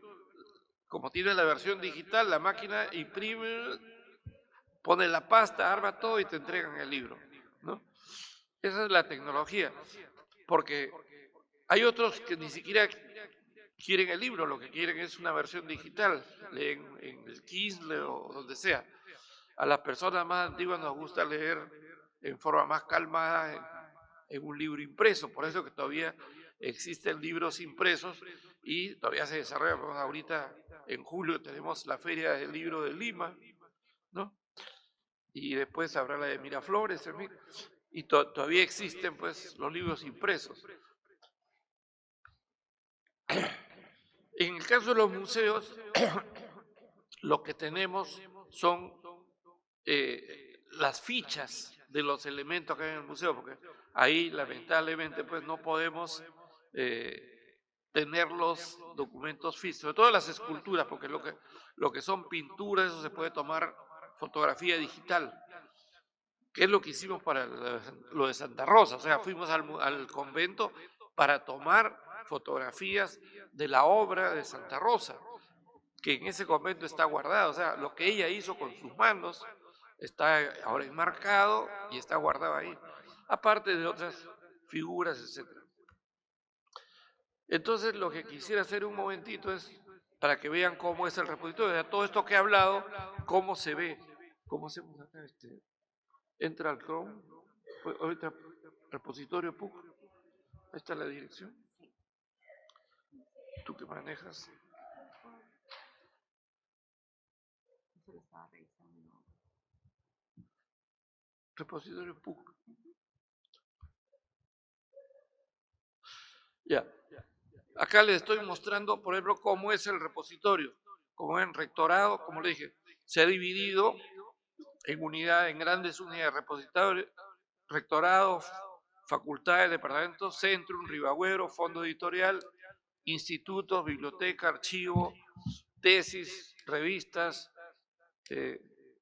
como tiene la versión digital, la máquina imprime, pone la pasta, arma todo y te entregan el libro, ¿no? Esa es la tecnología, porque hay otros que ni siquiera quieren el libro, lo que quieren es una versión digital, leen en el Kindle o donde sea. A las personas más antiguas nos gusta leer en forma más calmada en un libro impreso, por eso que todavía existen libros impresos y todavía se desarrolla. Ahorita en julio tenemos la Feria del Libro de Lima, ¿no? Y después habrá la de Miraflores, en fin, y todavía existen pues los libros impresos. En el caso de los museos, lo que tenemos son las fichas de los elementos que hay en el museo, porque ahí lamentablemente pues no podemos tener los documentos físicos, sobre todo las esculturas, porque lo que son pinturas, eso se puede tomar fotografía digital, que es lo que hicimos para lo de Santa Rosa. O sea, fuimos al convento para tomar fotografías de la obra de Santa Rosa, que en ese convento está guardada. O sea, lo que ella hizo con sus manos está ahora enmarcado y está guardado ahí, aparte de otras figuras, etcétera. Entonces, lo que quisiera hacer un momentito es para que vean cómo es el repositorio. De todo esto que he hablado, cómo se ve. ¿Cómo hacemos acá? Entra al Chrome, ahorita repositorio PUC, ahí está la dirección. ¿Tú qué manejas? Repositorio PUC. Ya. Acá les estoy mostrando, por ejemplo, cómo es el repositorio. Como en rectorado, como le dije, se ha dividido en unidades, en grandes unidades, repositorio, rectorado, facultades, departamentos, centrum, Ribagüero, fondo editorial, institutos, biblioteca, archivo, tesis, revistas,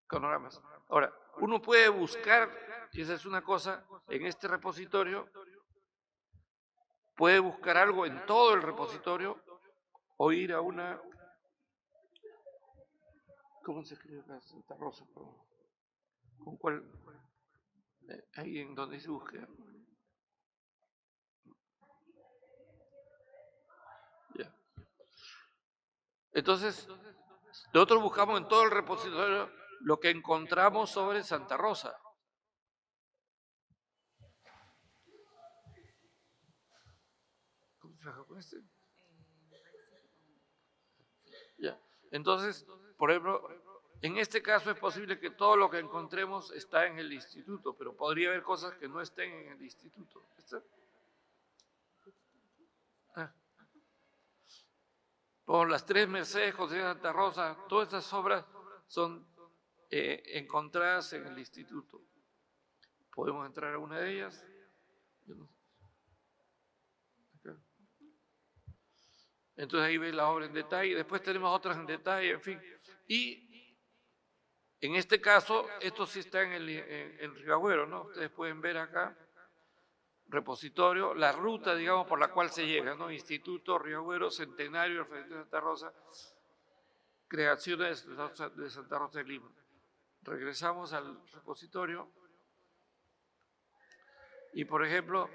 cronogramas. Ahora, uno puede buscar, y esa es una cosa, en este repositorio, puede buscar algo en todo el repositorio o ir a una... ¿Cómo se escribe acá? Santa Rosa, perdón. ¿Con cuál? Ahí en donde se busca. Ya. Entonces, nosotros buscamos en todo el repositorio lo que encontramos sobre Santa Rosa. ¿Cómo se trabaja con este? Ya. Entonces, por ejemplo, en este caso es posible que todo lo que encontremos está en el instituto, pero podría haber cosas que no estén en el instituto. ¿Está? Ah. Por las Tres Mercedes, José de Santa Rosa, todas estas obras son encontradas en el instituto. ¿Podemos entrar a una de ellas? Entonces ahí ve la obra en detalle, después tenemos otras en detalle, en fin. Y en este caso, esto sí está en Ribagüero, ¿no? Ustedes pueden ver acá, repositorio, la ruta, digamos, por la cual se llega, ¿no? Instituto, Ribagüero, Centenario, Alfredo de Santa Rosa, creaciones de Santa Rosa de Lima. Regresamos al repositorio y, por ejemplo,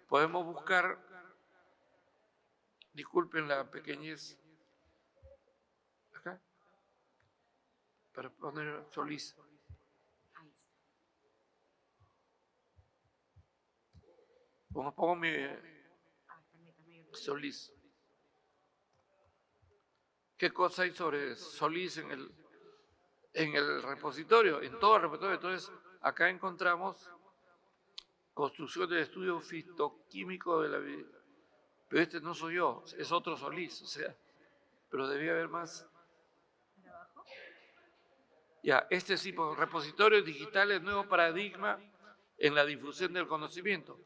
podemos buscar, disculpen la pequeñez, acá, para poner Solís. Pongo mi Solís. ¿Qué cosa hay sobre Solís en el repositorio? En todo el repositorio. Entonces, acá encontramos construcción del estudio fitoquímico de la vida. Pero este no soy yo, es otro Solís, o sea, pero debía haber más. Ya, este sí, repositorios digitales, nuevo paradigma en la difusión del conocimiento.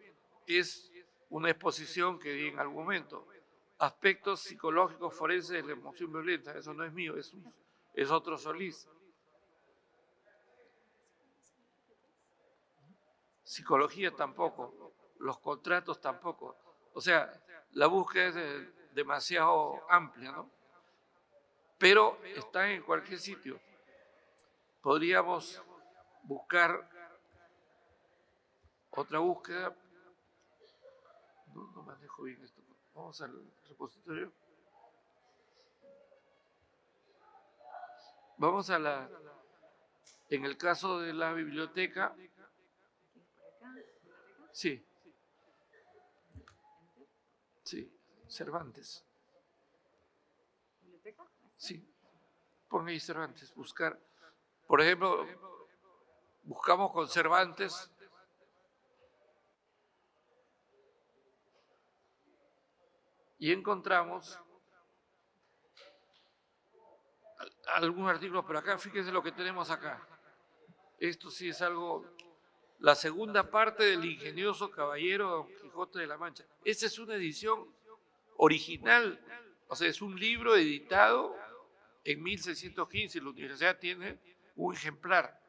Es una exposición que di en algún momento. Aspectos psicológicos forenses de la emoción violenta, eso no es mío, es otro Solís. Psicología tampoco, los contratos tampoco. O sea, la búsqueda es demasiado amplia, ¿no? Pero está en cualquier sitio. Podríamos buscar otra búsqueda. No manejo bien esto. Vamos al repositorio. Vamos a en el caso de la biblioteca. Sí. Sí, Cervantes. ¿Biblioteca? Sí. Pon ahí Cervantes, buscar. Por ejemplo, buscamos con Cervantes. Y encontramos algún artículo, pero acá fíjense lo que tenemos acá. Esto sí es algo, la segunda parte del ingenioso caballero Don Quijote de la Mancha. Esta es una edición original, o sea, es un libro editado en 1615, la universidad tiene un ejemplar,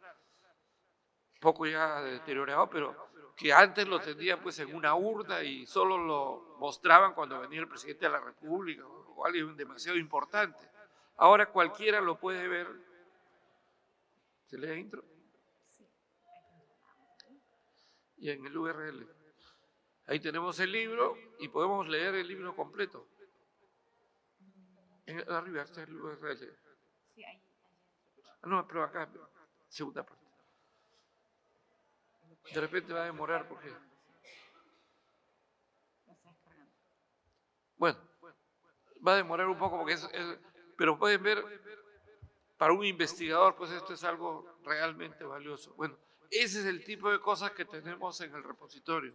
poco ya deteriorado, pero que antes lo tendrían pues en una urna y solo lo mostraban cuando venía el presidente de la República o alguien demasiado importante. Ahora cualquiera lo puede ver. ¿Se lee intro? y en el URL. Ahí tenemos el libro y podemos leer el libro completo. Arriba está el URL. Sí, ahí. No, pero acá, segunda parte. De repente va a demorar porque... Bueno, va a demorar un poco porque pero pueden ver, para un investigador, pues esto es algo realmente valioso. Bueno, ese es el tipo de cosas que tenemos en el repositorio.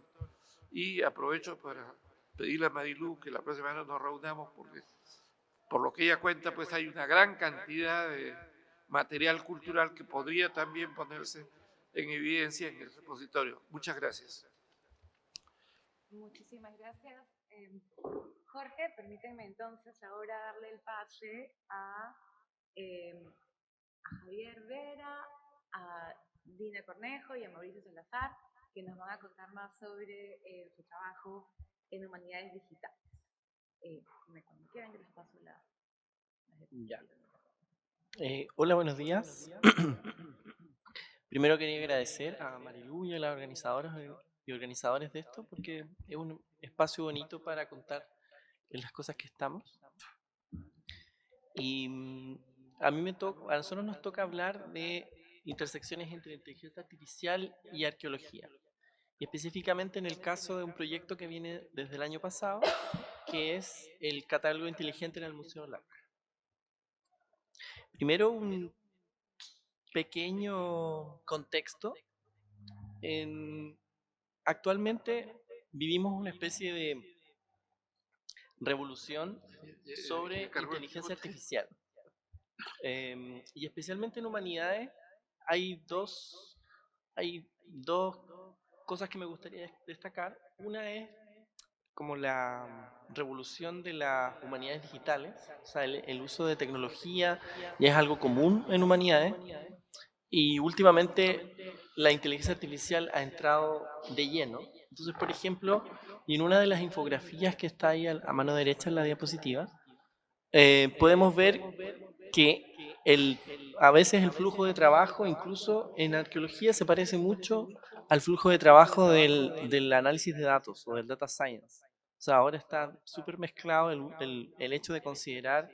Y aprovecho para pedirle a Marilu que la próxima vez nos reunamos porque por lo que ella cuenta, pues hay una gran cantidad de material cultural que podría también ponerse en evidencia en el repositorio. Muchas gracias. Muchísimas gracias. Jorge, permíteme entonces ahora darle el pase a Javier Vera, a Dina Cornejo y a Mauricio Salazar, que nos van a contar más sobre su trabajo en humanidades digitales. Cuando quieran, yo les paso la Ya. Hola, buenos días. Primero quería agradecer a Marilu y a las organizadoras y organizadores de esto porque es un espacio bonito para contar en las cosas que estamos. Y a nosotros nos toca hablar de intersecciones entre inteligencia artificial y arqueología. Y específicamente en el caso de un proyecto que viene desde el año pasado, que es el catálogo inteligente en el Museo Larca. Primero un pequeño contexto. Actualmente vivimos una especie de revolución sobre inteligencia artificial. Y especialmente en humanidades hay hay dos cosas que me gustaría destacar. Una es como la revolución de las humanidades digitales, o sea, el uso de tecnología ya es algo común en humanidades. Y últimamente la inteligencia artificial ha entrado de lleno. Entonces, por ejemplo, y en una de las infografías que está ahí a mano derecha en la diapositiva, podemos ver que a veces el flujo de trabajo, incluso en arqueología, se parece mucho al flujo de trabajo del análisis de datos o del data science. O sea, ahora está súper mezclado el hecho de considerar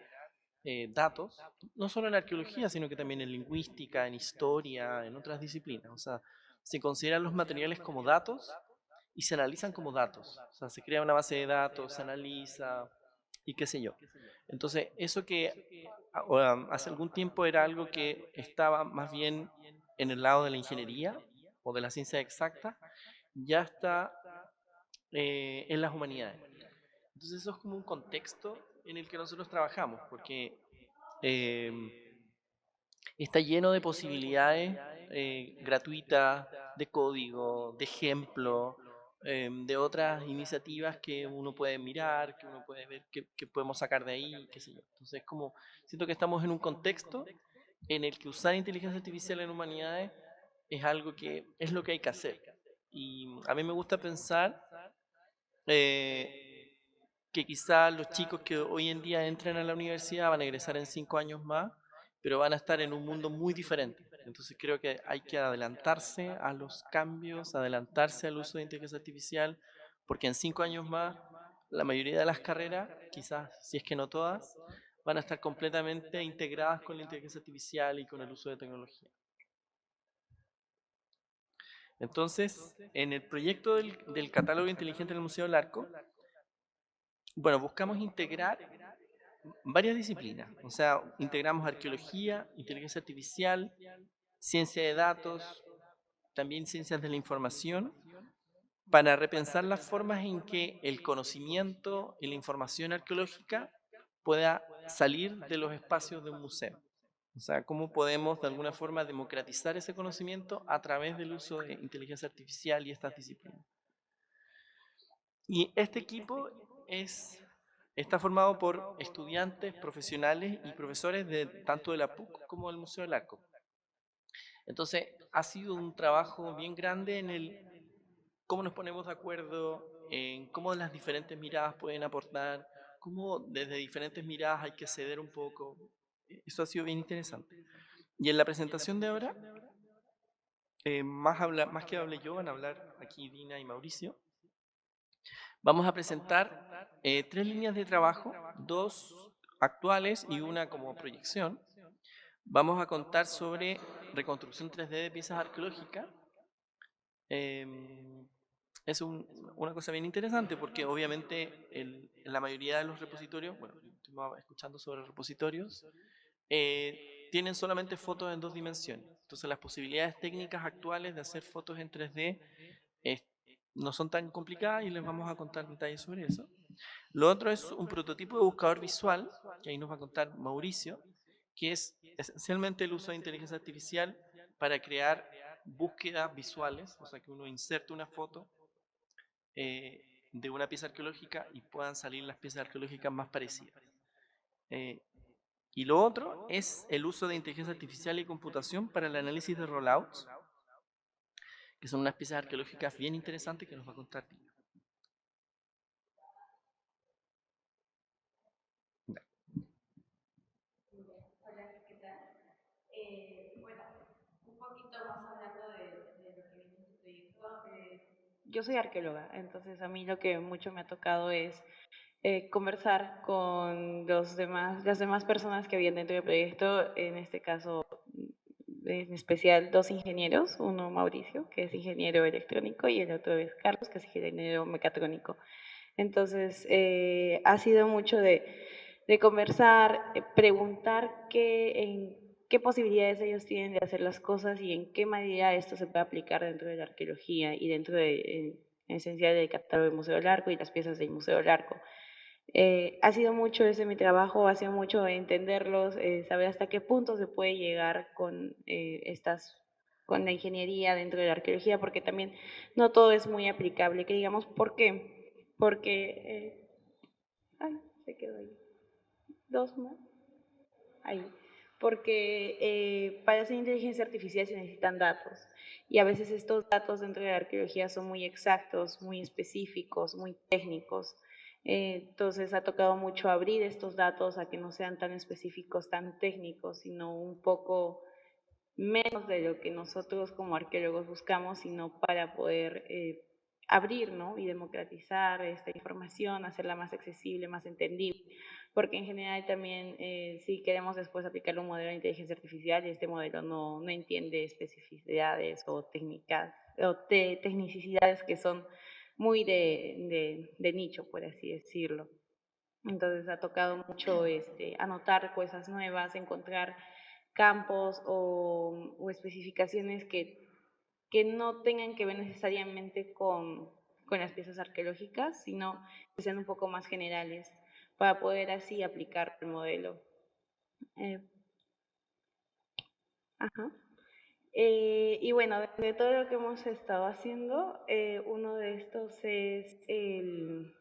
datos, no solo en arqueología, sino que también en lingüística, en historia, en otras disciplinas. O sea, se consideran los materiales como datos y se analizan como datos. O sea, se crea una base de datos, se analiza y qué sé yo. Entonces, eso que hace algún tiempo era algo que estaba más bien en el lado de la ingeniería o de la ciencia exacta, ya está en las humanidades. Entonces, eso es como un contexto en el que nosotros trabajamos, porque está lleno de posibilidades gratuitas, de código, de ejemplo, de otras iniciativas que uno puede mirar, que uno puede ver qué podemos sacar de ahí, qué sé yo. Entonces, como siento que estamos en un contexto en el que usar inteligencia artificial en humanidades es algo que es lo que hay que hacer. Y a mí me gusta pensar eh, que quizás los chicos que hoy en día entran a la universidad van a egresar en 5 años más, pero van a estar en un mundo muy diferente. Entonces creo que hay que adelantarse a los cambios, adelantarse al uso de inteligencia artificial, porque en 5 años más la mayoría de las carreras, quizás si es que no todas, van a estar completamente integradas con la inteligencia artificial y con el uso de tecnología. Entonces, en el proyecto del catálogo inteligente del Museo del Arco, bueno, buscamos integrar varias disciplinas. O sea, integramos arqueología, inteligencia artificial, ciencia de datos, también ciencias de la información, para repensar las formas en que el conocimiento y la información arqueológica pueda salir de los espacios de un museo. O sea, cómo podemos de alguna forma democratizar ese conocimiento a través del uso de inteligencia artificial y estas disciplinas. Y este equipo está formado por estudiantes, profesionales y profesores de tanto de la PUC como del Museo del Arco. Entonces, ha sido un trabajo bien grande en el cómo nos ponemos de acuerdo, en cómo las diferentes miradas pueden aportar, cómo desde diferentes miradas hay que ceder un poco. Eso ha sido bien interesante. Y en la presentación de ahora más que hable yo, van a hablar aquí Dina y Mauricio. Vamos a presentar 3 líneas de trabajo, 2 actuales y una como proyección. Vamos a contar sobre reconstrucción 3D de piezas arqueológicas. Es una cosa bien interesante porque obviamente en la mayoría de los repositorios, bueno, estuvimos escuchando sobre repositorios, tienen solamente fotos en 2 dimensiones. Entonces las posibilidades técnicas actuales de hacer fotos en 3D eh, no son tan complicadas y les vamos a contar detalles sobre eso. Lo otro es un prototipo de buscador visual, que ahí nos va a contar Mauricio, que es esencialmente el uso de inteligencia artificial para crear búsquedas visuales, o sea que uno inserte una foto de una pieza arqueológica y puedan salir las piezas arqueológicas más parecidas. Y lo otro es el uso de inteligencia artificial y computación para el análisis de rollouts, que son unas piezas arqueológicas bien interesantes que nos va a contar Tina. Yo soy arqueóloga, entonces a mí lo que mucho me ha tocado es conversar con las demás personas que habían dentro del proyecto, en este caso, en especial 2 ingenieros, uno Mauricio, que es ingeniero electrónico, y el otro es Carlos, que es ingeniero mecatrónico. Entonces, ha sido mucho de conversar, preguntar en qué posibilidades ellos tienen de hacer las cosas y en qué medida esto se puede aplicar dentro de la arqueología y dentro en esencial del catálogo del Museo Larco y las piezas del Museo Larco. Ha sido mucho ese mi trabajo, ha sido mucho entenderlos, saber hasta qué punto se puede llegar con la ingeniería dentro de la arqueología, porque también no todo es muy aplicable, que digamos, ¿por qué? Porque, ay, se quedó ahí, 2 más, ahí, porque para hacer inteligencia artificial se necesitan datos, y a veces estos datos dentro de la arqueología son muy exactos, muy específicos, muy técnicos. Entonces ha tocado mucho abrir estos datos a que no sean tan específicos, tan técnicos, sino un poco menos de lo que nosotros como arqueólogos buscamos, sino para poder abrir, ¿no? Y democratizar esta información, hacerla más accesible, más entendible, porque en general también si queremos después aplicar un modelo de inteligencia artificial y este modelo no entiende especificidades o técnicas o tecnicidades que son muy de nicho, por así decirlo. Entonces ha tocado mucho anotar cosas nuevas, encontrar campos o especificaciones que no tengan que ver necesariamente con las piezas arqueológicas, sino que sean un poco más generales para poder así aplicar el modelo. Eh, ajá. Y bueno, de todo lo que hemos estado haciendo, uno de estos es el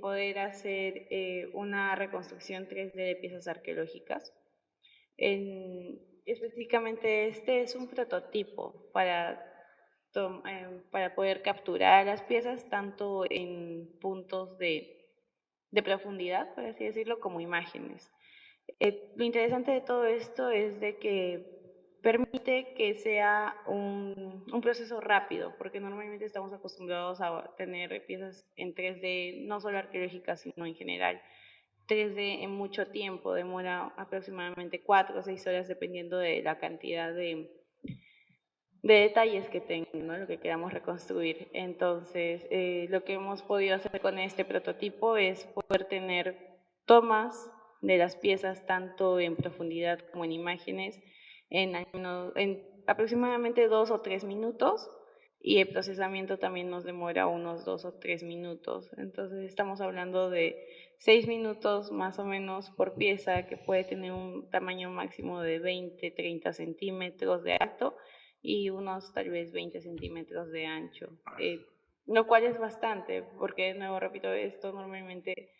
poder hacer una reconstrucción 3D de piezas arqueológicas. Específicamente este es un prototipo para poder capturar las piezas tanto en puntos de profundidad, por así decirlo, como imágenes. Lo interesante de todo esto es de que permite que sea un proceso rápido, porque normalmente estamos acostumbrados a tener piezas en 3D, no solo arqueológicas, sino en general. 3D en mucho tiempo, demora aproximadamente 4 o 6 horas dependiendo de la cantidad de detalles que tenga, ¿no? Lo que queramos reconstruir. Entonces, lo que hemos podido hacer con este prototipo es poder tener tomas de las piezas tanto en profundidad como en imágenes en aproximadamente 2 o 3 minutos, y el procesamiento también nos demora unos 2 o 3 minutos. Entonces estamos hablando de 6 minutos más o menos por pieza, que puede tener un tamaño máximo de 20, 30 centímetros de alto y unos tal vez 20 centímetros de ancho, lo cual es bastante, porque de nuevo repito, esto normalmente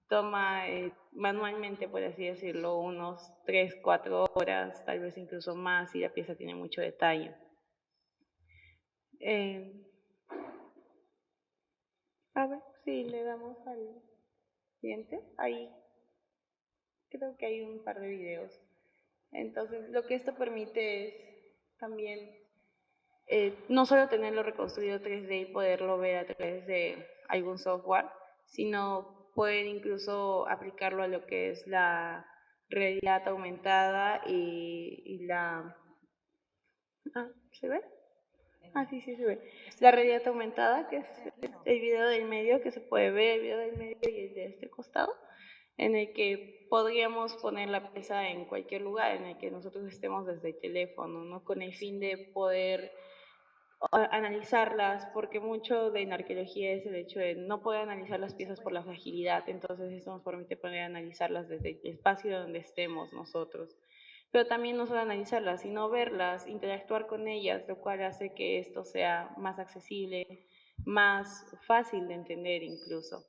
toma manualmente, por así decirlo, unos 3, 4 horas, tal vez incluso más si la pieza tiene mucho detalle. A ver si le damos al siguiente, ahí creo que hay un par de videos. Entonces, lo que esto permite es también no solo tenerlo reconstruido 3D y poderlo ver a través de algún software, sino poder incluso aplicarlo a lo que es la realidad aumentada y la... ¿Se ve? Sí, sí se ve. La realidad aumentada, que es el video del medio, que se puede ver el video del medio y el de este costado, en el que podríamos poner la pieza en cualquier lugar en el que nosotros estemos desde el teléfono, ¿no? Con el fin de poder analizarlas, porque mucho de la arqueología es el hecho de no poder analizar las piezas por la fragilidad, entonces esto nos permite poder analizarlas desde el espacio donde estemos nosotros. Pero también no solo analizarlas, sino verlas, interactuar con ellas, lo cual hace que esto sea más accesible, más fácil de entender incluso.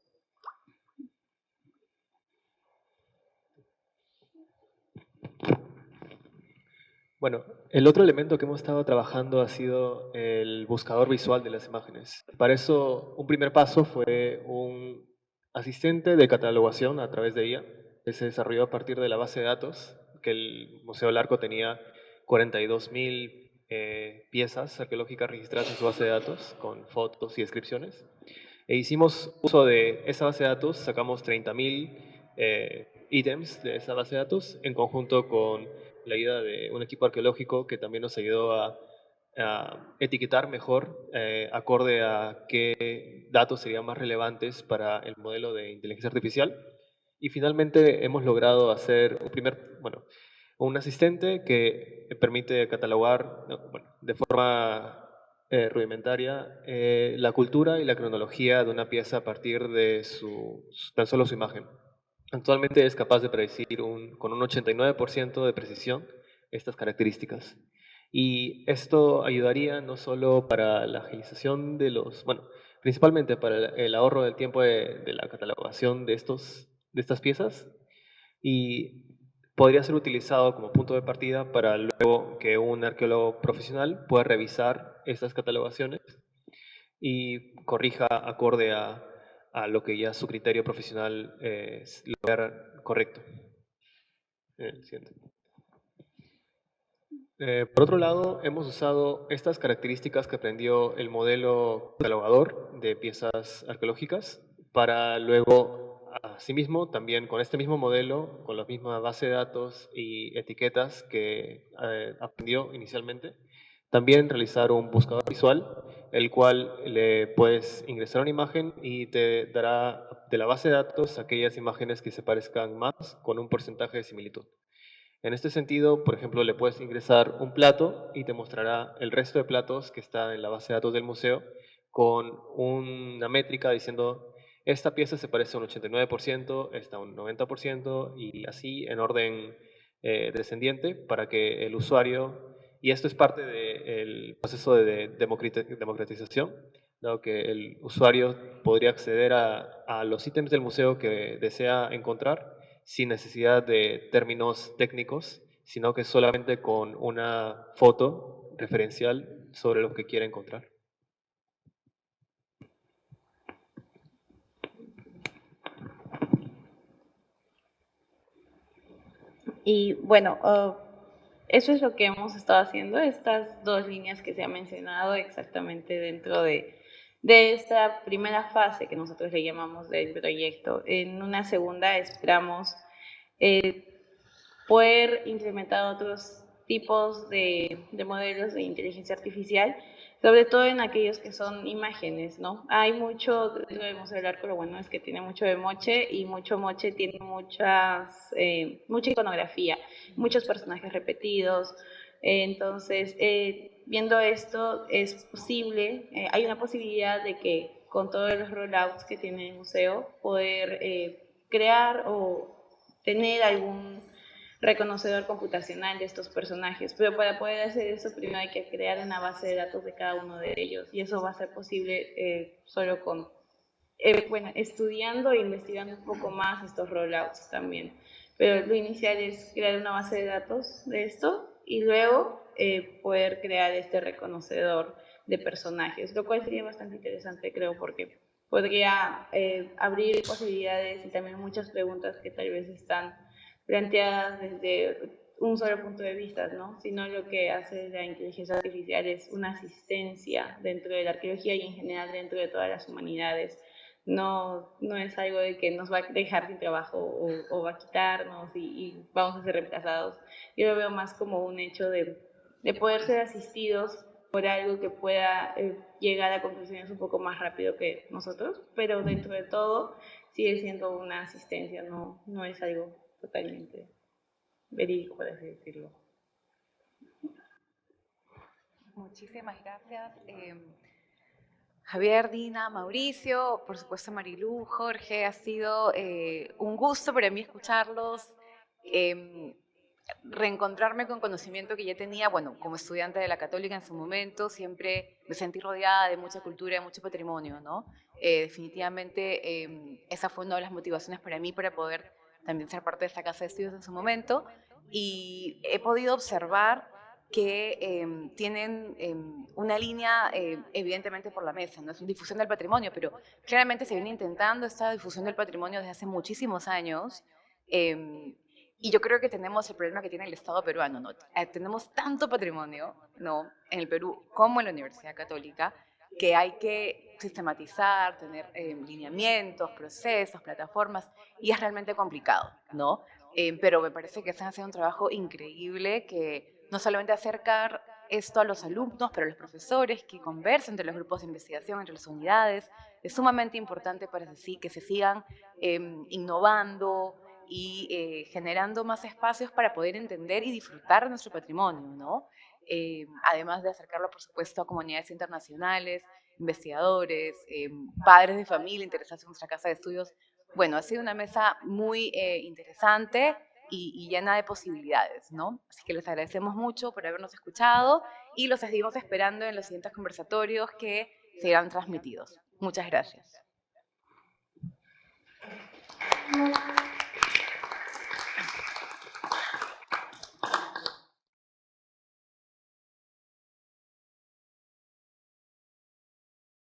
Bueno, el otro elemento que hemos estado trabajando ha sido el buscador visual de las imágenes. Para eso, un primer paso fue un asistente de catalogación a través de IA, que se desarrolló a partir de la base de datos, que el Museo Larco tenía 42.000 piezas arqueológicas registradas en su base de datos, con fotos y descripciones. E hicimos uso de esa base de datos, sacamos 30.000 ítems de esa base de datos, en conjunto con la ayuda de un equipo arqueológico que también nos ayudó a etiquetar mejor, acorde a qué datos serían más relevantes para el modelo de inteligencia artificial. Y finalmente hemos logrado hacer un asistente que permite catalogar, de forma rudimentaria, la cultura y la cronología de una pieza a partir de tan solo su imagen. Actualmente es capaz de predecir con un 89% de precisión estas características. Y esto ayudaría no solo para la agilización principalmente para el ahorro del tiempo de la catalogación de estas piezas, y podría ser utilizado como punto de partida para luego que un arqueólogo profesional pueda revisar estas catalogaciones y corrija acorde a lo que ya su criterio profesional lo vea correcto. Siguiente. Por otro lado, hemos usado estas características que aprendió el modelo catalogador de piezas arqueológicas para luego, asimismo, también con este mismo modelo, con la misma base de datos y etiquetas que aprendió inicialmente, también realizar un buscador visual, el cual le puedes ingresar una imagen y te dará de la base de datos aquellas imágenes que se parezcan más con un porcentaje de similitud. En este sentido, por ejemplo, le puedes ingresar un plato y te mostrará el resto de platos que está en la base de datos del museo con una métrica diciendo esta pieza se parece a un 89%, esta a un 90% y así en orden descendiente para que el usuario, y esto es parte del proceso de democratización, dado que el usuario podría acceder a los ítems del museo que desea encontrar sin necesidad de términos técnicos, sino que solamente con una foto referencial sobre lo que quiere encontrar. Y bueno, eso es lo que hemos estado haciendo, estas dos líneas que se han mencionado exactamente dentro de esta primera fase que nosotros le llamamos del proyecto. En una segunda esperamos poder implementar otros tipos de modelos de inteligencia artificial, sobre todo en aquellos que son imágenes, ¿no? Hay mucho dentro del Museo del Arco, lo bueno es que tiene mucho de moche, y mucho moche tiene mucha iconografía, muchos personajes repetidos. Entonces, viendo esto, es posible, hay una posibilidad de que con todos los rollouts que tiene el museo, poder crear o tener algún reconocedor computacional de estos personajes, pero para poder hacer eso primero hay que crear una base de datos de cada uno de ellos, y eso va a ser posible solo con estudiando e investigando un poco más estos rollouts también. Pero lo inicial es crear una base de datos de esto y luego poder crear este reconocedor de personajes, lo cual sería bastante interesante, creo, porque podría abrir posibilidades y también muchas preguntas que tal vez están planteadas desde un solo punto de vista, ¿no? Sino lo que hace la inteligencia artificial es una asistencia dentro de la arqueología y en general dentro de todas las humanidades. No es algo de que nos va a dejar sin trabajo o va a quitarnos y vamos a ser reemplazados. Yo lo veo más como un hecho de poder ser asistidos por algo que pueda llegar a conclusiones un poco más rápido que nosotros, pero dentro de todo sigue siendo una asistencia, no es algo totalmente verídico, por así decirlo. Muchísimas gracias. Javier, Dina, Mauricio, por supuesto Marilú, Jorge, ha sido un gusto para mí escucharlos, reencontrarme con conocimiento que ya tenía, bueno, como estudiante de la Católica en su momento, siempre me sentí rodeada de mucha cultura, de mucho patrimonio, ¿no? Definitivamente esa fue una de las motivaciones para mí para poder también ser parte de esta casa de estudios en su momento, y he podido observar que tienen una línea evidentemente por la mesa, ¿no? Es una difusión del patrimonio, pero claramente se viene intentando esta difusión del patrimonio desde hace muchísimos años, y yo creo que tenemos el problema que tiene el Estado peruano, ¿no? Tenemos tanto patrimonio, ¿no? En el Perú como en la Universidad Católica, que hay que sistematizar, tener lineamientos, procesos, plataformas, y es realmente complicado, ¿no? Pero me parece que están haciendo un trabajo increíble que no solamente acercar esto a los alumnos, pero a los profesores, que conversen entre los grupos de investigación, entre las unidades, es sumamente importante para que se sigan innovando y generando más espacios para poder entender y disfrutar de nuestro patrimonio, ¿no? Además de acercarlo, por supuesto, a comunidades internacionales, investigadores, padres de familia interesados en nuestra casa de estudios. Bueno, ha sido una mesa muy interesante y llena de posibilidades, ¿no? Así que les agradecemos mucho por habernos escuchado y los seguimos esperando en los siguientes conversatorios que serán transmitidos. Muchas gracias.